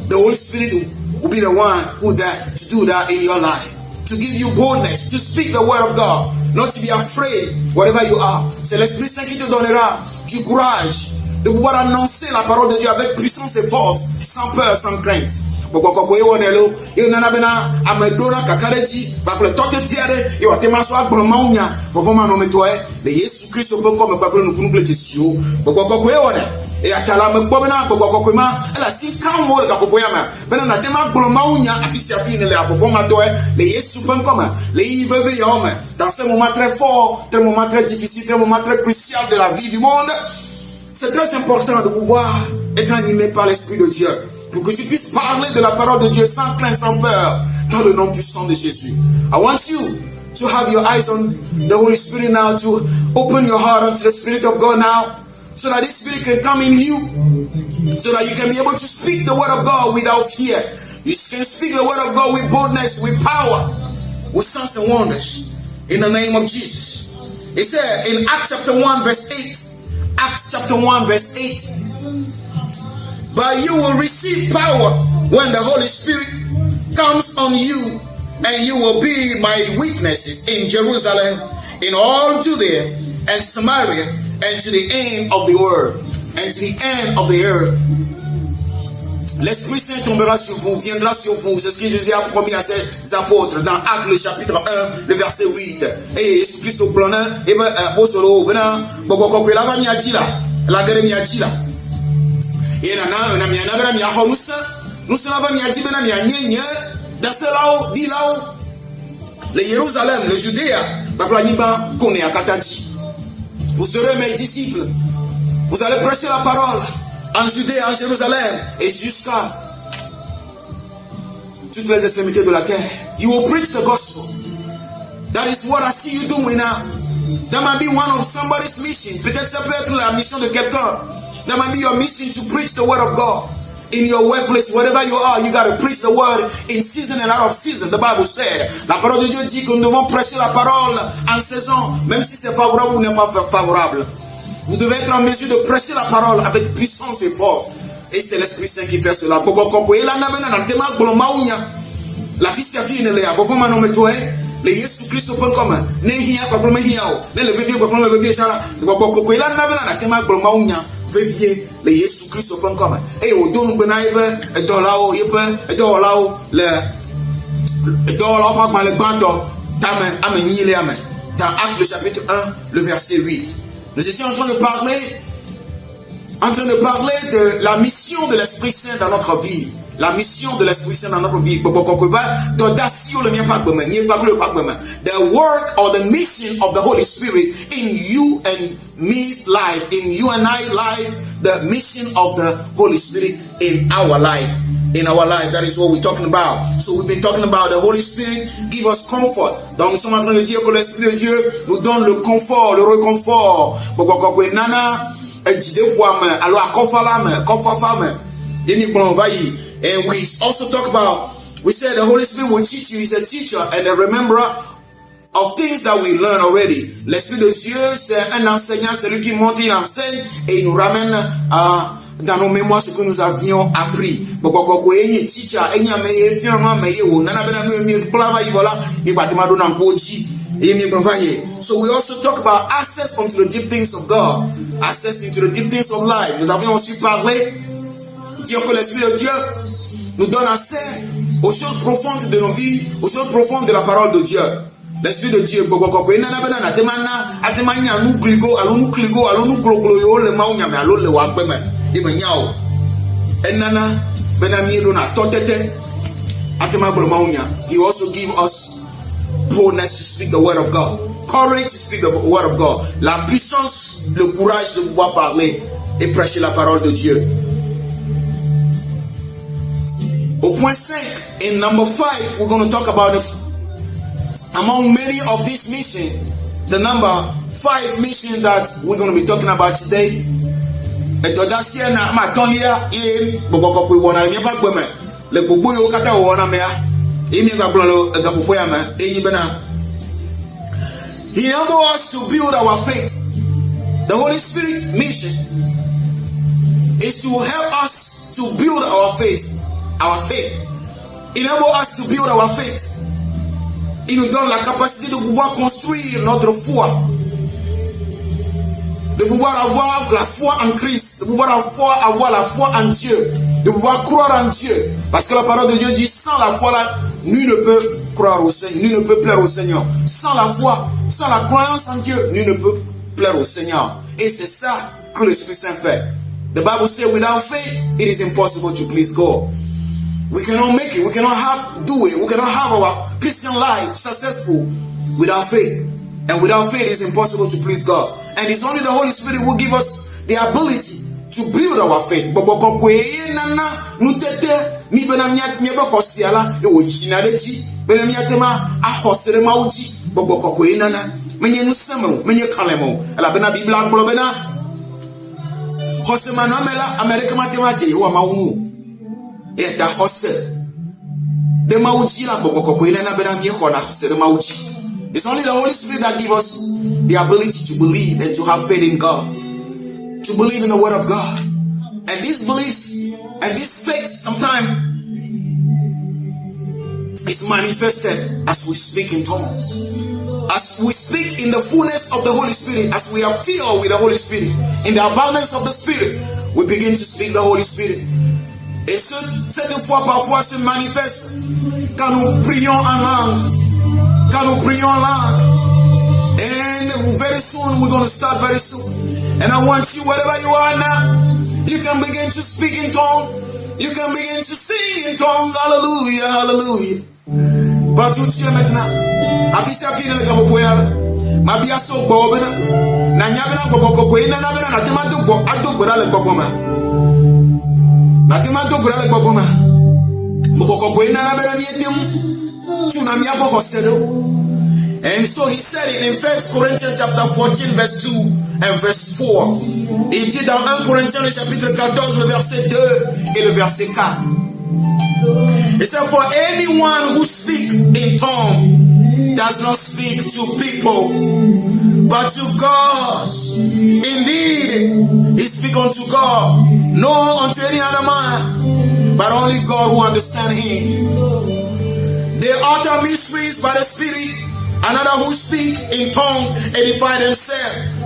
The Holy Spirit will be the one who that to do that in your life, to give you boldness, to speak the word of God, not to be afraid wherever you are. C'est l'Esprit Saint qui te donnera du courage de pouvoir annoncer la parole de Dieu avec puissance et force, sans peur, sans crainte. Bokoko ye wona lo ye nana bena amedora kakareji ba ple tote tiare ye watema so agbonma unya fofoma no metoe le Yesu Kristo pe ko me pa ple nukunu ple tesio bokoko ye wona e atala me gbo bena bokoko ma ela sin kan wo ga popo ya ma bena na tema agbonma unya afisi afi ne le afofoma doe le Yesu pe ko ma le yiveve ya homme dans ce moment très fort, très moment très difficile, très moment très crucial de la vie du monde. C'est très important de pouvoir être animé par l'Esprit de Dieu, pour que tu puisses parler de la parole de Dieu sans crainte, sans peur, dans le nom puissant de Jésus. I want you to have your eyes on the Holy Spirit now, to open your heart unto the Spirit of God now, so that this Spirit can come in you, so that you can be able to speak the word of God without fear. You can speak the word of God with boldness, with power, with signs and wonders, in the name of Jesus. It said in Acts chapter 1 verse 8, Acts chapter 1 verse 8, but you will receive power when the Holy Spirit comes on you, and you will be my witnesses in Jerusalem, in all Judea and Samaria, and to the end of the world, and to the end of the earth. L'Esprit Saint tombera sur vous, viendra sur vous. C'est ce que Jésus a promis à ses apôtres dans Actes le chapitre 1, le verset 8. Et Jésus-Christ au plan, et ben, au solo, venant, boko la va miadila, la guerre miadila. Et na miana bena miaho nusa va miadi bena mianye, dans ce là-haut, dit là-haut, le Jérusalem, le Judéa, la niba connaît à Katadji. Vous serez mes disciples. Vous allez prêcher la parole en Judée, en Jérusalem et jusqu'à toutes les extrémités de la terre. You will preach the gospel. That is what I see you doing now. That might be one of somebody's mission. Peut-être ça peut être la mission de quelqu'un. That might be your mission to preach the word of God. In your workplace, wherever you are, you got to preach the word in season and out of season. The Bible said, la parole de Dieu dit que nous devons prêcher la parole en saison, même si c'est favorable ou n'est pas favorable. Vous devez être en mesure de prêcher la parole avec puissance et force. Et c'est l'Esprit Saint qui fait cela. La fille a fini leavo foma no metoe le Yesu Kristo pon comme ne hia kwa problème hia o ne le bébé kwa problème bébé sala kwa ko ila na bela na tema gloma unya vevie le Yesu Kristo pon comme e o donu bena ibe do lao yebe do lao le do lao pa ma le banto tame amenyi le ame dans Actes le chapitre 1 le verset 8. Nous étions en train de parler de la mission de l'Esprit Saint dans notre vie. La mission de l'Esprit Saint dans notre vie. The work or the mission of the Holy Spirit in you and me's life, in you and I life, the mission of the Holy Spirit in our life. In our life, that is what we're talking about. So we've been talking about the Holy Spirit give us comfort. Donc nous sommes en train de dire que l'Esprit de Dieu nous donne le confort, le réconfort. And we also talk about, we said the Holy Spirit will teach you. He's a teacher and a rememberer of things that we learned already. L'Esprit de Dieu, c'est un enseignant, c'est lui qui monte, il enseigne et il nous ramène dans nos mémoires ce que nous avions appris. So we also talk about access into the deep things of God, access into the deep things of life. Nous avions aussi parlé, dire que l'Esprit de Dieu nous donne accès aux choses profondes de nos vies, aux choses profondes de la parole de Dieu. L'Esprit de Dieu, he also give us boldness to speak the word of God, courage to speak the word of God, la puissance, le courage de pouvoir parler et prêcher la parole de Dieu. Au point 5, in number 5, we're going to talk about among many of these missions, the number 5 mission that we're going to be talking about today. He enables us to build our faith. The Holy Spirit's mission is to help us to build our faith. Enable us to build our faith. Il nous donne la capacité de pouvoir construire notre foi. De pouvoir avoir la foi en Christ. De pouvoir avoir la foi en Dieu. De pouvoir croire en Dieu. Parce que la parole de Dieu dit, sans la foi là, nul ne peut croire au Seigneur. Nul ne peut plaire au Seigneur. Sans la foi, sans la croyance en Dieu, nul ne peut plaire au Seigneur. Et c'est ça que l'Esprit Saint fait. The Bible says, without faith, it is impossible to please God. We cannot make it. We cannot do it. We cannot have our Christian life successful without faith. And without faith, it is impossible to please God. And it's only the Holy Spirit who gives us the ability to build our faith. It's only the Holy Spirit that gives us the ability to believe and to have faith in God, to believe in the Word of God. And these beliefs and this faith sometimes is manifested as we speak in tongues, as we speak in the fullness of the Holy Spirit, as we are filled with the Holy Spirit, in the abundance of the Spirit, we begin to speak the Holy Spirit. Et cette fois parfois se manifeste quand nous prions en langue. Quand nous prions en langue. And very soon, we're going to start very soon. And I want you, wherever you are now, you can begin to speak in tongue. You can begin to sing in tongue. Hallelujah, hallelujah. Partout tu es maintenant. Affiche à finir le capopoya. Ma bia so bobena. Na nyabena boboko ina na bena na tema dubo adobora le boboma. Na tema dobora le boboma. Boboko ina na bena nietem. And so he said it in 1 Corinthians chapter 14 verse 2 and verse 4. Il dit dans 1 Corinthiens le chapitre 14 le verset 2 et le verset 4. He said, for anyone who speaks in tongue does not speak to people but to God. Indeed, he speaks unto God, no unto any other man, but only God who understands him. They utter mysteries by the Spirit. Another who speak in tongue edify themselves.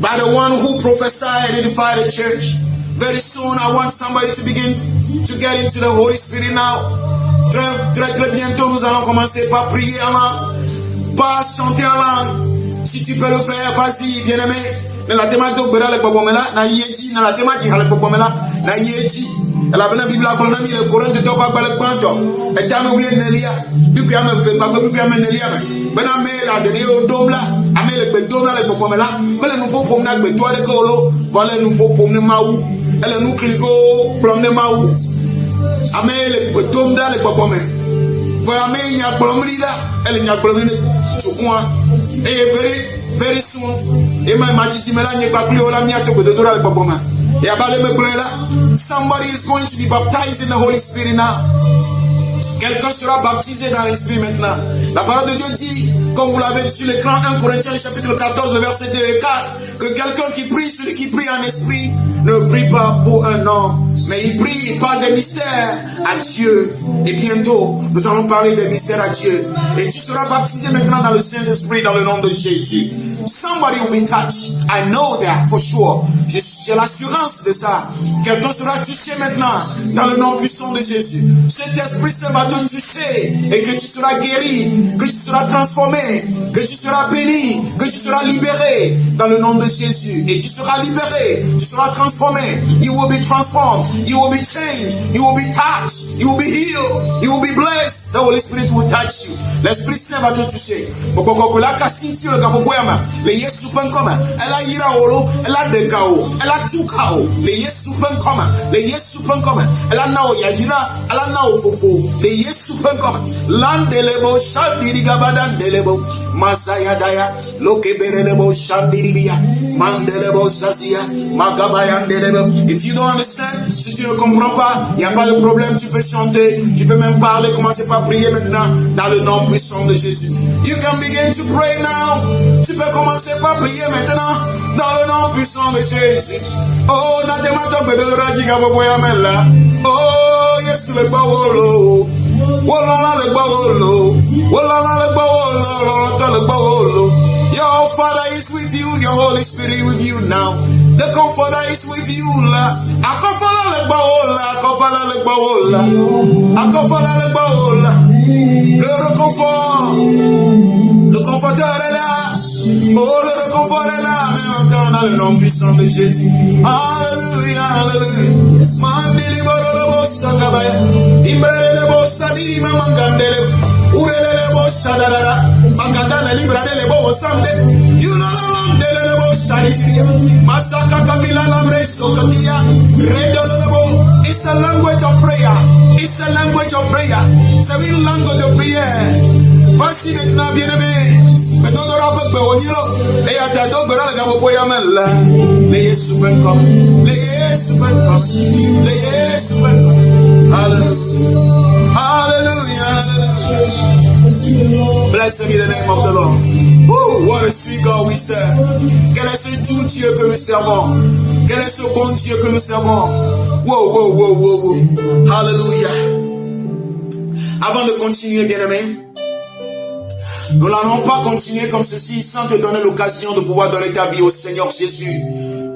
By the one who prophesy edify the church. Very soon I want somebody to begin to get into the Holy Spirit now. Très bientôt nous allons commencer par prier en langue, par chanter en langue. Si tu peux le faire, vas-y, bien-aimé. Na la tema do gbera le gbobomela na yeji na la tema ji hale gbobomela na yeji. La bena Biblia kolona mi le Coran de topa gbale kwanto. E tame wi nelia. Biku ya me ve ba biku ya me nelia me. Bena me la de o domla, ame le gbe domla le gbobomela. Mele nu popom na gbe to ale kolo, vale nu popom ne mawu. Ele nu kligo plom ne mawu. Ame le gbe domla le gbobome. Vale ame nya plomri da, ele nya plomri chukwa. E very soon, somebody is going to be baptized in the Holy Spirit now. Quelqu'un sera baptisé dans l'Esprit maintenant. La parole de Dieu dit, comme vous l'avez sur l'écran, 1 Corinthiens chapitre 14, le verset 2 et 4, que quelqu'un qui prie, celui qui prie en esprit, ne prie pas pour un homme, mais il prie, il parle des mystères à Dieu. Et bientôt, nous allons parler des mystères à Dieu. Et tu seras baptisé maintenant dans le Saint-Esprit, dans le nom de Jésus. Somebody will be touched. I know that for sure. J'ai l'assurance de ça. Quelqu'un sera touché maintenant dans le nom puissant de Jésus. Cet Esprit Saint va te toucher et que tu seras guéri, que tu seras transformé, que tu seras béni, que tu seras libéré dans le nom de Jésus. Et tu seras libéré, tu seras transformé. You will be transformed, you will be changed, you will be touched, you will be healed, you will be blessed. The Holy Spirit will touch you. L'Esprit Saint va te toucher. Le Yesu penkoma, ela yira olo, ela dekao, ela tukao, le Yesu penkoma, le Yesu penkoma, ela nao yajira, ela nao fofo, le Yesu penkoma, landelebo, shabiri gabadan delebo. Masaya Daya, Lokeberebo Shandiribia, Mandelebo Sazia, Magabayandelebo. If you don't understand, si tu ne comprends pas, il n'y a pas de problème, tu peux chanter, tu peux même parler, commencer par prier maintenant dans le nom puissant de Jésus. You can begin to pray now. Tu peux commencer par prier maintenant dans le nom puissant de Jésus. Oh, Nademato bébé Radiga Boboyamela. Oh, yes, le Bawolo. Wolala le Bawolo. Wolala le Bawolo. Your Father is with you, your Holy Spirit with you now. The Comforter is with you. Akofala le Bawola, Akofala le Bawola. Akofala le Bawola. Le réconfort. Le conforteur est là. Oh, le réconfort est là. Mais maintenant dans le nom puissant de Jésus. Alléluia, alléluia. Mandili borolo sakabaya. Imbrele bosadi mamangandele. Urele bosadara. Makadana librale bosamde. You know le bosadi. Masaka kakila lamre sokatia. Redolebo. It's a language of prayer. It's a language of prayer. C'est une langue de prière. Voici maintenant, bien-aimé. Maintenant, on aura fait au niveau. Et à ta dos, on aura le poyamel. Les Yesu ben comme. Les Yesu ben comme. Les Yesu ben comme. Hallelujah. Hallelujah. Blessed be the name of the Lord. Woo, what a sweet God we serve. Quel est ce doux Dieu que nous servons? Quel est ce bon Dieu que nous servons? Wow, wow, wow, wow, wow. Hallelujah. Avant de continuer, bien-aimé, nous n'allons pas continuer comme ceci sans te donner l'occasion de pouvoir donner ta vie au Seigneur Jésus,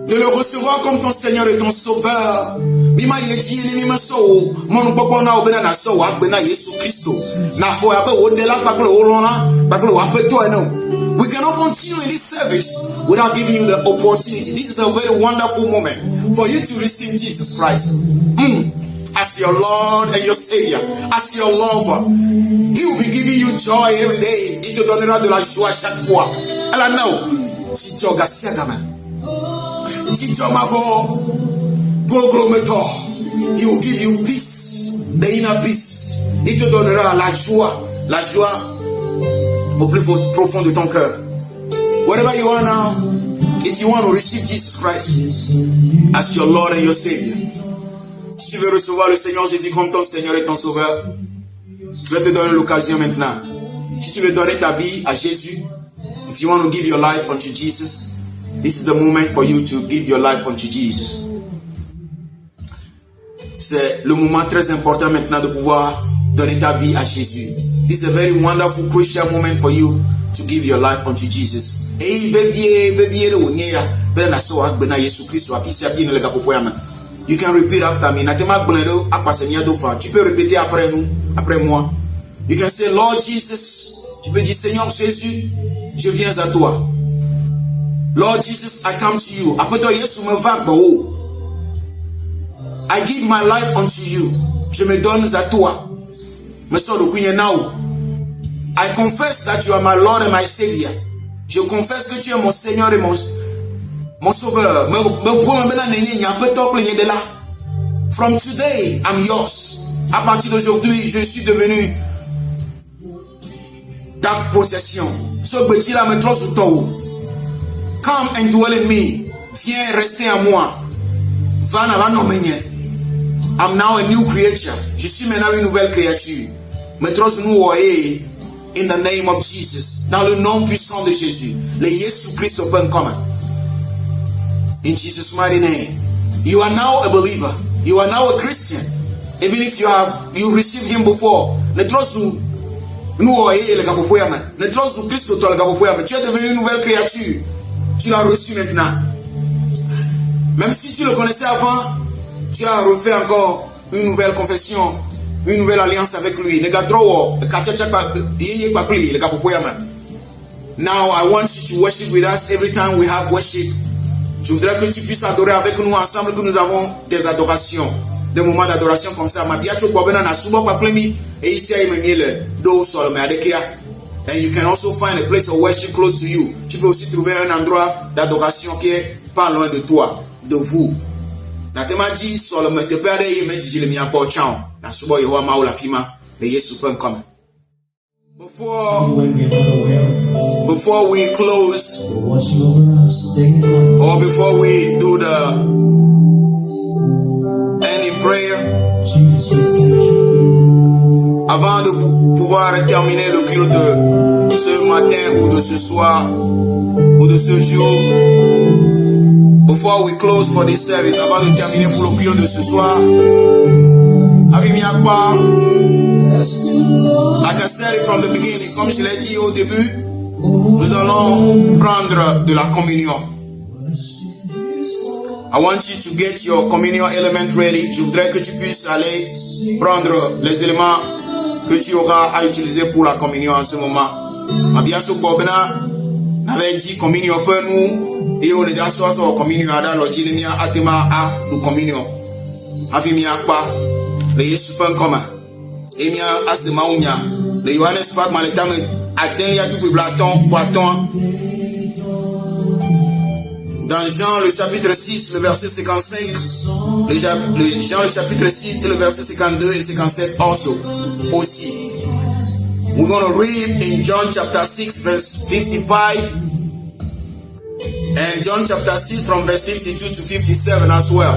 de le recevoir comme ton Seigneur et ton Sauveur. We cannot continue in this service without giving you the opportunity. This is a very wonderful moment for you to receive Jesus Christ as your Lord and your Savior, as your lover. He will be giving you joy every day. Il te donnera de la joie chaque fois. Alors now, He will give you peace, the inner peace. Il te donnera la joie au plus profond de ton cœur. Wherever you are now, if you want to receive Jesus Christ as your Lord and your Savior, si tu veux recevoir le Seigneur Jésus comme ton Seigneur et ton Sauveur, je vais te donner l'occasion maintenant. Si tu veux donner ta vie à Jésus, if you want to give your life unto Jesus, this is the moment for you to give your life unto Jesus. C'est le moment très important maintenant de pouvoir donner ta vie à Jésus. This is a very wonderful, crucial moment for you to give your life unto Jesus. You can repeat after me. Tu peux répéter après moi. You can say, Lord Jesus. Tu peux dire, Seigneur Jésus, je viens à toi. Lord Jesus, I come to you. Après toi, Yesu me va. I give my life unto you. Je me donne à toi. I confess that you are my Lord and my Savior. Je confesse que tu es mon Seigneur et mon Sauveur. From today, I'm yours. À partir d'aujourd'hui, je suis devenu ta possession. Come and dwell in me. Viens rester en moi. I'm now a new creature. Je suis maintenant une nouvelle créature. In the name of Jesus. Dans le nom puissant de Jésus. Le Jésus Christ open coming. In Jesus' mighty name. You are now a believer. You are now a Christian. Even if you received him before. Tu es devenu une nouvelle créature. Tu l'as reçu maintenant. Même si tu le connaissais avant, tu as refait encore une nouvelle confession, une nouvelle alliance avec lui. Now I want you to worship with us every time we have worship. Je voudrais que tu puisses adorer avec nous ensemble, que nous avons des adorations, des moments d'adoration comme ça. And you can also find a place of worship close to you. Tu peux aussi trouver un endroit d'adoration qui est pas loin de toi, de vous. Natemaji solo me te pere ye me jijile mi apo chao. Na subo Yehowa maula fima le Yesu pen come. When we are not aware of it, before we close, you're watching over us day and night. or before we do the ending prayer, Jesus, we thank you. avant de pouvoir terminer le culte de ce matin ou de ce soir ou de ce jour, before we close for this service, avant de terminer pour le culte de ce soir, like I said it from the beginning, comme je l'ai dit au début, nous allons prendre de la communion. I want you to get your communion element ready. Je voudrais que tu puisses aller prendre les éléments que tu auras à utiliser pour la communion en ce moment. Mabiaso Bobena avait dit communion pour nous et on est déjà sur communion à l'ordinaire à tema à la communion. Afimia pas les Yesu pen comme et mia asema unya le Yohanes Fak Maletam atteint ya du blaton poiton. Dans Jean le chapitre 6, le verset 55, Jean le chapitre 6 et le verset 52 et 57 also, aussi. We're going to read in John chapter 6 verse 55 and John chapter 6 from verse 52 to 57 as well.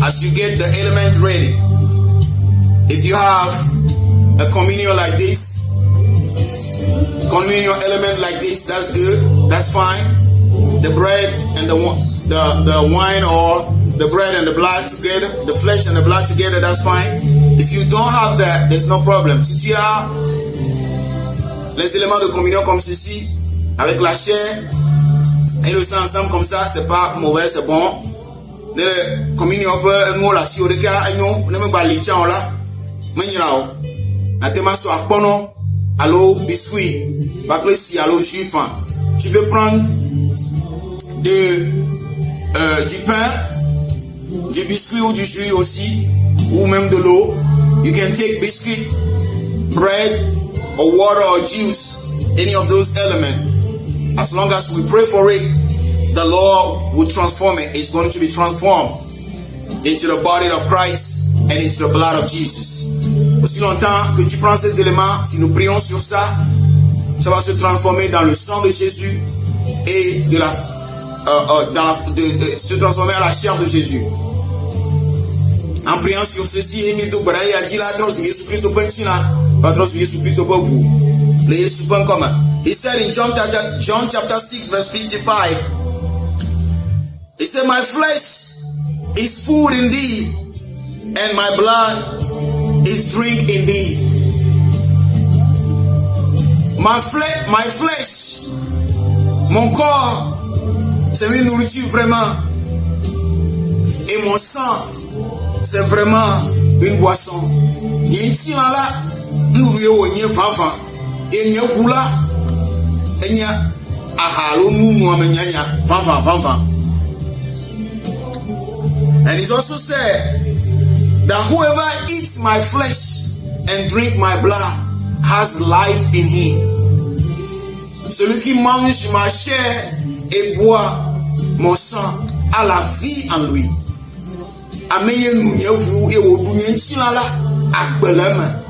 As you get the element ready, if you have a communion like this, communion element like this, that's good, that's fine. The bread and the wine, or the bread and the blood together, the flesh and the blood together, that's fine. If you don't have that, there's no problem. Si tu as les éléments de communion comme ceci, avec la chair et le sang ensemble comme ça, c'est pas mauvais, c'est bon. Le communion peut nous la si au cas nous ne me bali tiens là, menirao. Na tema so apono, allo biscuit, bakle si allo jus fin. Tu peux prendre du pain, du biscuit ou du jus aussi, ou même de l'eau. You can take biscuit, bread, or water or juice, any of those elements. As long as we pray for it, the Lord will transform it. It's going to be transformed into the body of Christ and into the blood of Jesus. Aussi longtemps que tu prends ces éléments, si nous prions sur ça, ça va se transformer dans le sang de Jésus et se transformer à la chair de Jésus. En priant sur ceci, Emile Braille a dit là, Jésus-Christ au Penchina, patron Jésus-Christ au Bobu. Le Jésus en commun. He said in John chapter 6 verse 55, he said, my flesh is food indeed, and my blood is drink indeed. My flesh, mon corps, c'est une nourriture vraiment. Et mon sang, c'est vraiment une boisson. Yenchi là, nous yo nye fanfan. Et nye kula, et nye ahalo nous amenya fanfan. And it also said that whoever eats my flesh and drink my blood has life in him. Celui qui mange ma chair et boit mon sang a la vie en lui. Ameye nou nye wu e wo du nye nchilala agbeleme.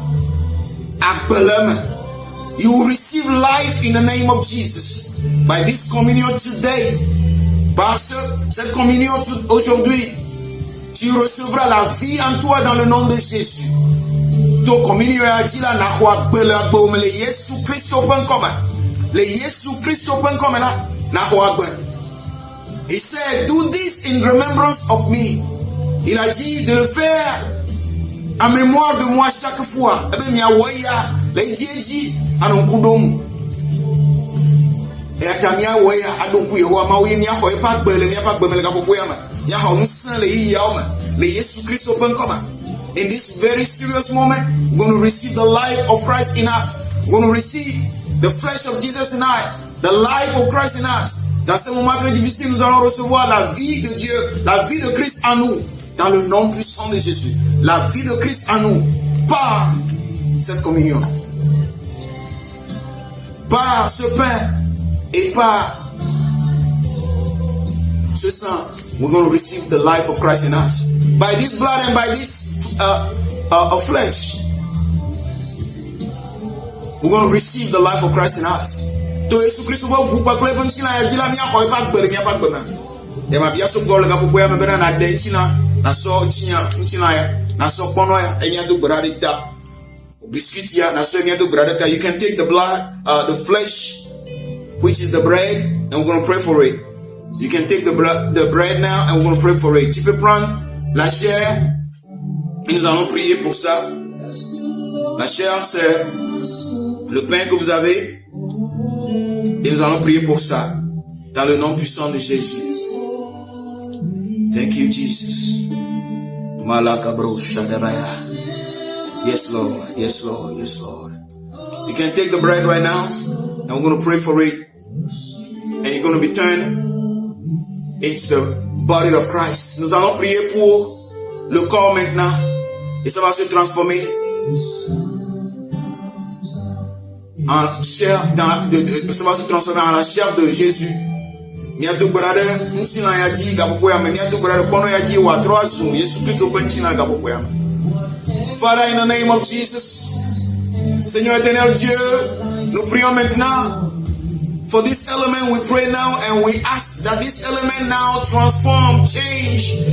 You will receive life in the name of Jesus by this communion today. Par cette communion aujourd'hui, tu recevras la vie en toi dans le nom de Jésus. To communion a dit la na ho agbele agbome le Yesu Christo pen comme. Le Yesu Christo pen comme na ho agbele. He said, do this in remembrance of me. Il a dit de le faire en mémoire de moi chaque fois. Ebe mi awoya le jeji anonkudom. E atamia awoya adonku Yehowa ma we mi aho e pa gbele mi pa gbemele ka popo ya ma. Ya ho nsan le yi ya o ma. Le Yesu Christ open come. In this very serious moment, we're going to receive the life of Christ in us. We're going to receive the flesh of Jesus in us, the life of Christ in us. Dans ce moment très difficile, nous allons recevoir la vie de Dieu, la vie de Christ en nous, dans le nom puissant de Jésus. La vie de Christ en nous, par cette communion, par ce pain et par ce sang. We're going to receive the life of Christ in us. By this blood and by this flesh, we're going to receive the life of Christ in us. To Yesu Kristo wa bupa kwa ebe nchina ya jila miya kwa ipa gbere miya pa gbema. Ema biya so gole ka popo ya mebena na de nchina na so nchina ya na so pono ya enya do brada da. Biscuit ya na so enya do brada da. You can take the blood, the flesh, which is the bread, and we're going to pray for it. So you can take the bread now, and we're going to pray for it. Tu peux prendre la chair, et nous allons prier pour ça. La chair, c'est le pain que vous avez. Et nous allons prier pour ça. Dans le nom puissant de Jésus. Thank you, Jesus. Malakabro Shadabaya. Yes, Lord. Yes, Lord. Yes, Lord. You can take the bread right now. And we're going to pray for it. And you're going to be turned into the body of Christ. Nous allons prier pour le corps maintenant. Et ça va se transformer en chair, ça va se transformer en la chair de Jésus. Miato brother, nsina yaji gapopo ya miato brother kono yaji wa troazu Yesu Kristo penchina gapopo ya. Father, in the name of Jesus, Seigneur éternel Dieu, nous prions maintenant for this element. We pray now and we ask that this element now transform, change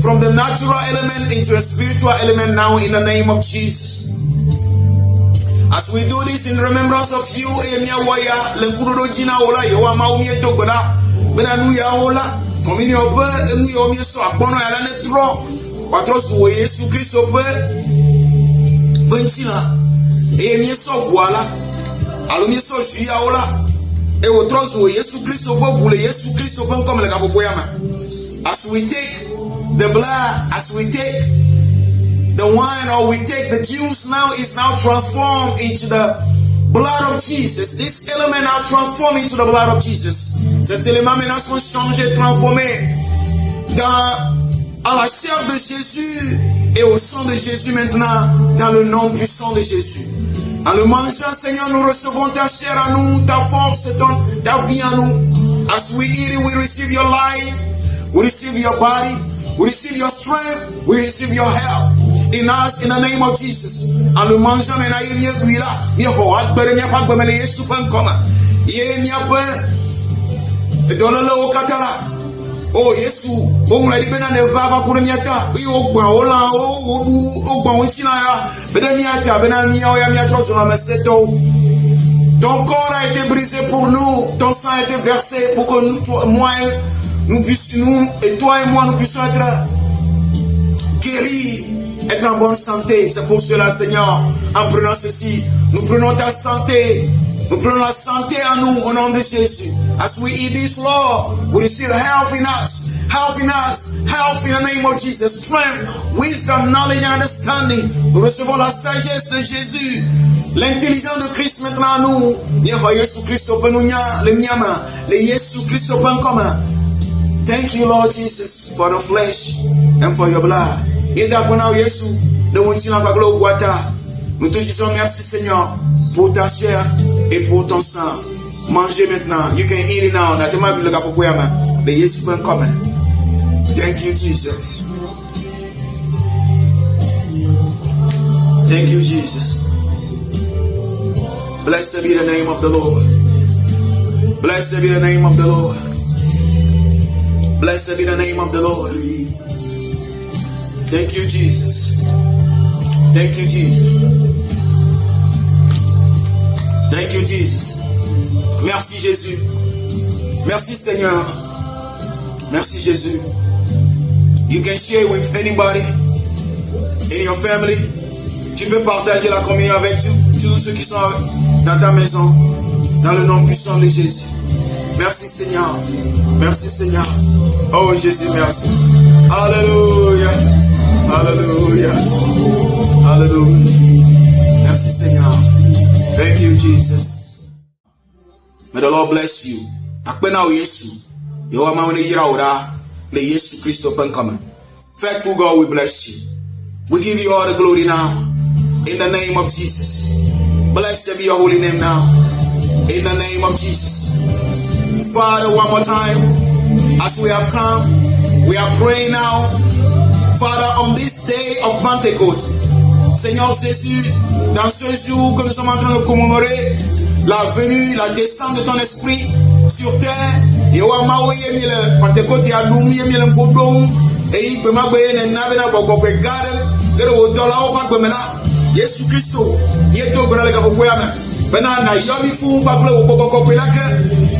from the natural element into a spiritual element now in the name of Jesus. As we do this in remembrance of you, Emia Waya, Lenkudo Jina Ola, Yawama Umie Togada, Benanuya Ola, Omini Obe, Emi Omie So, Abono Yalane Tro, Patros Yesu Christ Obe, Benchina, Emie So Wala, Alumie So Shia Ola, Ewo Tros Yesu Christ Obe, Bule Yesu Christ Obe, comme le Gaboyama. As we take the blood, as we take the wine, or we take the juice, now is now transformed into the blood of Jesus. This element now transformed into the blood of Jesus. Cet élément maintenant sont changés, transformés à la chair de Jésus et au sang de Jésus maintenant, dans le nom puissant de Jésus. En le mangeant, Seigneur, nous recevons ta chair à nous, ta force, ta vie à nous. As we eat it, we receive your life, we receive your body, we receive your strength, we receive your health in us, in the name of Jesus. En le mangeant maintenant, il y a lui là, il y a pas de il y a pas de mais Yesu pas comme il y a pas dans le okatala. Oh Yesu, on l'a dit ben ne va pas pour miata. Oui au point au là au point on sina ya. Ben miata, ben miya ya miata sur la meseto. Ton corps a été brisé pour nous, ton sang a été versé pour que nous, toi, moi, nous puissions, et toi et moi, nous puissions être guéris, être en bonne santé. C'est pour cela, Seigneur, en prenant ceci, nous prenons ta santé, nous prenons la santé à nous au nom de Jésus. As we eat this, Lord, we receive health in us, health in us, health in the name of Jesus, strength, wisdom, knowledge and understanding. Nous recevons la sagesse de Jésus, l'intelligence de Christ maintenant à nous. Thank you, Lord Jesus, for the flesh and for your blood. Nous te disons merci, Seigneur, pour ta chair et pour ton sang. Mangez maintenant. You can eat it now. Thank you, Jesus. Thank you, Jesus. Blessed be the name of the Lord. Blessed be the name of the Lord. Blessed be the name of the Lord. Thank you, Jesus. Thank you, Jesus. Thank you, Jesus. Merci, Jésus. Merci, Seigneur. Merci, Jésus. You can share with anybody in your family. Tu peux partager la communion avec tous ceux qui sont dans ta maison, dans le nom puissant de Jésus. Merci, Seigneur. Merci, Seigneur. Oh, Jésus, merci. Alléluia. Alléluia. Alléluia. Merci, Seigneur. Thank you, Jesus. May the Lord bless you. Akpena o Yesu. Yewa ma wone yira ora le Yesu Christ open come. Faithful God, we bless you. We give you all the glory now. In the name of Jesus. Blessed be your holy name now. In the name of Jesus. Father, one more time, as we have come, we are praying now. Father, on this day of Pentecost, Seigneur Jésus, dans ce jour que nous sommes en train de commémorer la venue, la descente de ton esprit sur terre, et au Maoye Mille, Pentecôte à Doumi, Mille Kodom, et il peut m'aboyer les navets pour qu'on peut garder, que le dollar au Pacomena, Jésus Christ, Yeto Bralaga Poyama, Benana, Yomi Fou, Pacle au Pocopelac,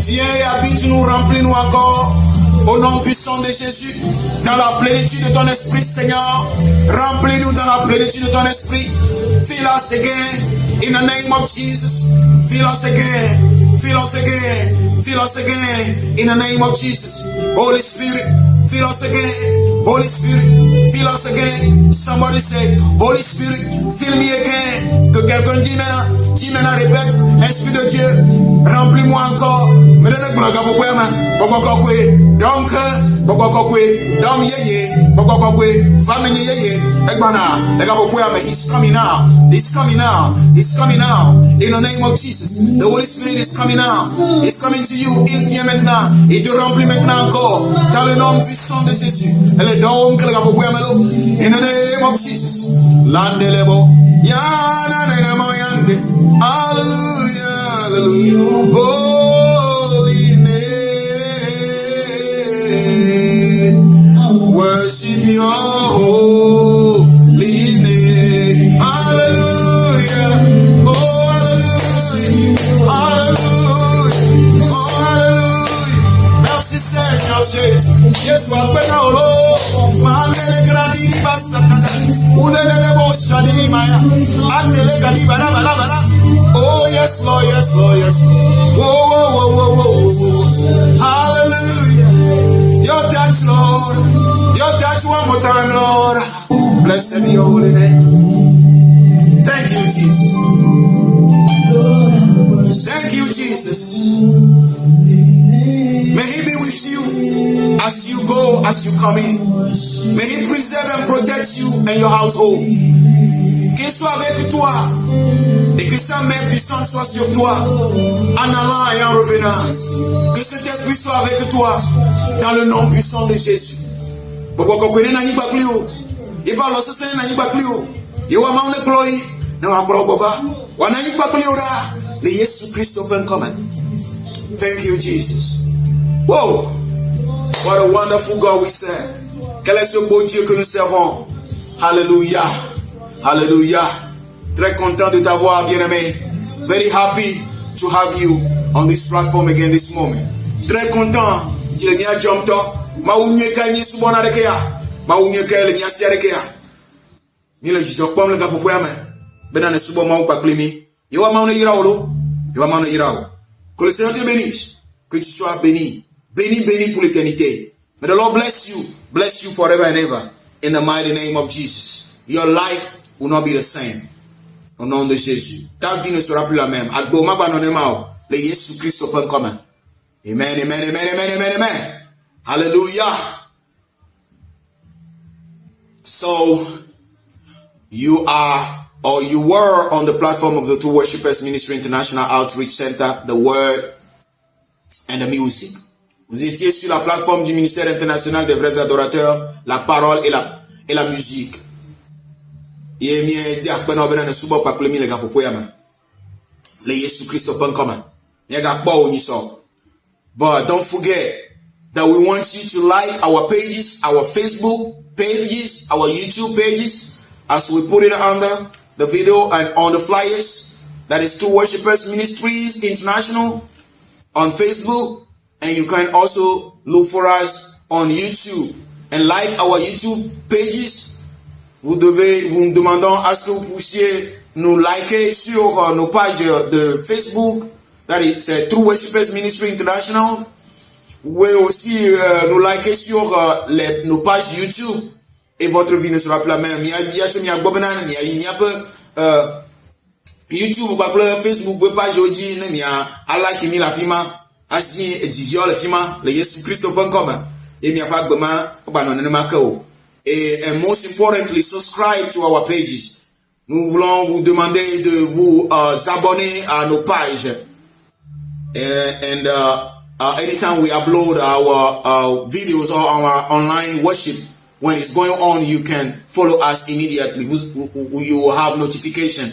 viens et habite, nous remplis-nous encore. Au nom puissant de Jésus, dans la plénitude de ton esprit, Seigneur, remplis-nous dans la plénitude de ton esprit. Fill us again in the name of Jesus. Fill us again, fill us again, fill us again in the name of Jesus. Holy Spirit, fill us again. Holy Spirit, fill us again. Somebody say, Holy Spirit, fill me again. Que quelqu'un dit maintenant, répète, Esprit de Dieu, remplis-moi encore. Me donne le blague pour quoi, donc, dom yeye, family yeye, he's coming now, he's coming now, he's coming now, in the name of Jesus. The Holy Spirit is coming now, he's coming to you, il vient maintenant, il te remplit maintenant encore, dans le nom puissant de Jésus. In the name of Jesus. Landelebo, hallelujah, hallelujah, holy name, worship your holy name, hallelujah, oh hallelujah, hallelujah, oh hallelujah, merci Seigneur Jésus, Jésus appelle à l'eau, Mandele gradi di bassa casa, Ulele boscia di maya, Atele gadi bala bala bala, oh yes Lord, yes Lord, yes Lord, whoa whoa whoa whoa whoa, hallelujah, your touch Lord, your touch one more time Lord, blessed be your holy name, thank you Jesus, thank you Jesus, may he be with you as you go, as you come in. May he preserve and protect you and your household. Qu'il soit avec toi et que sa main puissante soit sur toi en allant et en revenant. Que cet esprit soit avec toi dans le nom puissant de Jésus. Bobo kokwe na nyigba klio. Iba lo sese na nyigba klio. Yewa maune glory na wa brobova. Wana nyigba klio ra. Le Yesu Christ open comment. Thank you Jesus. Whoa. What a wonderful God we serve. Quel est ce beau Dieu que nous servons. Alléluia. Alléluia. Très content de t'avoir, bien-aimé. Very happy to have you on this platform again this moment. Très content. Je l'ai mis à jump top. Ma unye ka ni subona de kea. Ma unye ka le nya sia de kea. Ni le jijo pom le gapo poya me. Bena ne subo ma pa klemi. Yo ma une ira olo. Yo ma une ira o. Que le Seigneur te bénisse. Que tu sois béni. Béni, béni pour l'éternité. May the Lord bless you forever and ever. In the mighty name of Jesus. Your life will not be the same. Au nom de Jésus. Ta vie ne sera plus la même. Agboma banonema. Le Jésus Christ open commun. Amen, amen, amen, amen, amen, amen. Hallelujah. So, you are, or you were on the platform of the Two Worshippers Ministry International Outreach Center, the Word and the Music. Vous étiez sur la plateforme du ministère international des vrais adorateurs, la parole et la musique. But don't forget that we want you to like our pages, our Facebook pages, our YouTube pages, as we put it under the video and on the flyers. That is Two Worshippers Ministries International on Facebook. And you can also look for us on YouTube and like our YouTube pages. Vous me demandons à ce que vous puissiez nous liker sur nos pages de Facebook. That is True Worshippers Ministry International. Vous pouvez aussi nous liker sur nos pages YouTube. Et votre vie ne sera plus la même. YouTube, Facebook, page aujourd'hui, like la fima. Asi ejivio le fima le Yesu Christ open commun et mi apa gbema oba no ne maka o and most importantly subscribe to our pages. Nous voulons vous demander de vous abonner à nos pages and anytime we upload our videos or our online worship when it's going on, you can follow us immediately. You will have notification.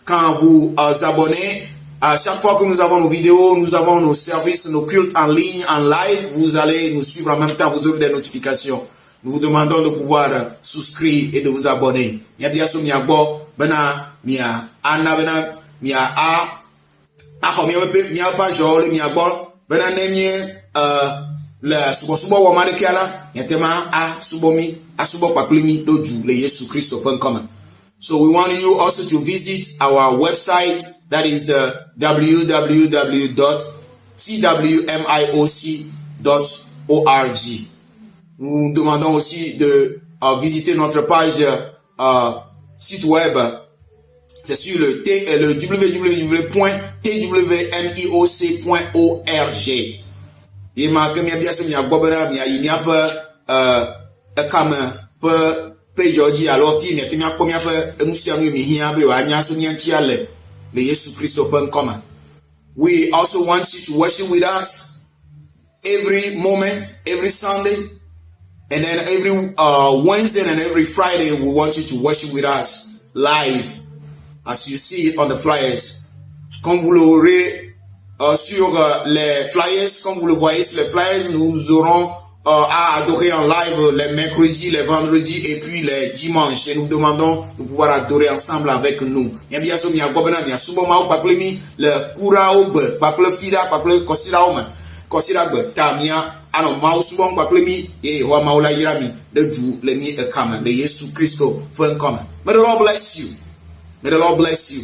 Quand vous abonnez, à chaque fois que nous avons nos vidéos, nous avons nos services, nos cultes en ligne, en live, vous allez nous suivre en même temps, vous aurez des notifications. Nous vous demandons de pouvoir souscrire et de vous abonner. Mia biaso mia bo bena mia ana bena mia a mia ba jole mia bo bena nemie la subo wa manekiala yatema a subomi a subo paklimi doju le Yesu Christo .com. So we want you also to visit our website, that is the www.twmioc.org. Nous demandons aussi de visiter notre page site web. C'est sur le www.twmioc.org. Et ma que bien sûr mia bobera mia yimia pe kama pe Georgie alors fi mia mia ko mia pe emusianu mi hia be wa nya so nya chia le Yesu Christo .com. We also want you to worship with us every moment, every Sunday, and then every Wednesday and every Friday. We want you to worship with us live, as you see it on the flyers. Comme vous l'aurez sur les flyers, comme vous le voyez sur les flyers, nous aurons à adorer en live les mercredis, les vendredis et puis les dimanches. Et nous vous demandons de pouvoir adorer ensemble avec nous. Le kura fida kosira tamia ano mau subon paklemi e wa maula yirami de du le ni ekama de Yesu Christo .com. May the Lord bless you. May the Lord bless you.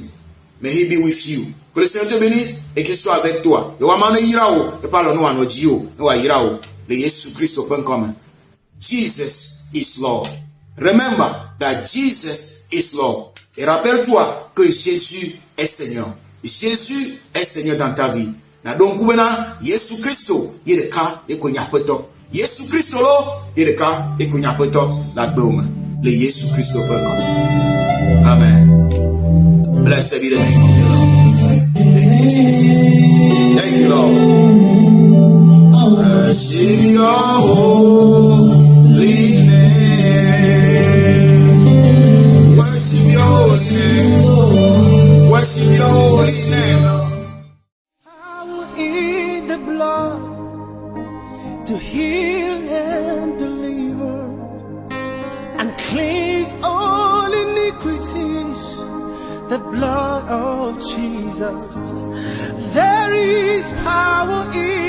May he be with you. Que le Seigneur te bénisse et qu'il soit avec toi. Et wa mane yirao e parle no anojio no wa yirao le Yesu Christo .com. Jesus is Lord. Remember that Jesus is Lord. Et rappelle-toi que Jésus est Seigneur. Jésus est Seigneur dans ta vie. Na donc kubena Yesu Christo yedeka ekonyapweto. Yesu Christo lo yedeka ekonyapweto la dome. Le Yesu Christo .com. Amen. Blessed be the name of the Lord. Thank you, Jesus. Thank you, Lord. Worship your holy name. Worship your holy name. Worship your holy name. Power in the blood to heal and deliver and cleanse all iniquities. The blood of Jesus. There is power in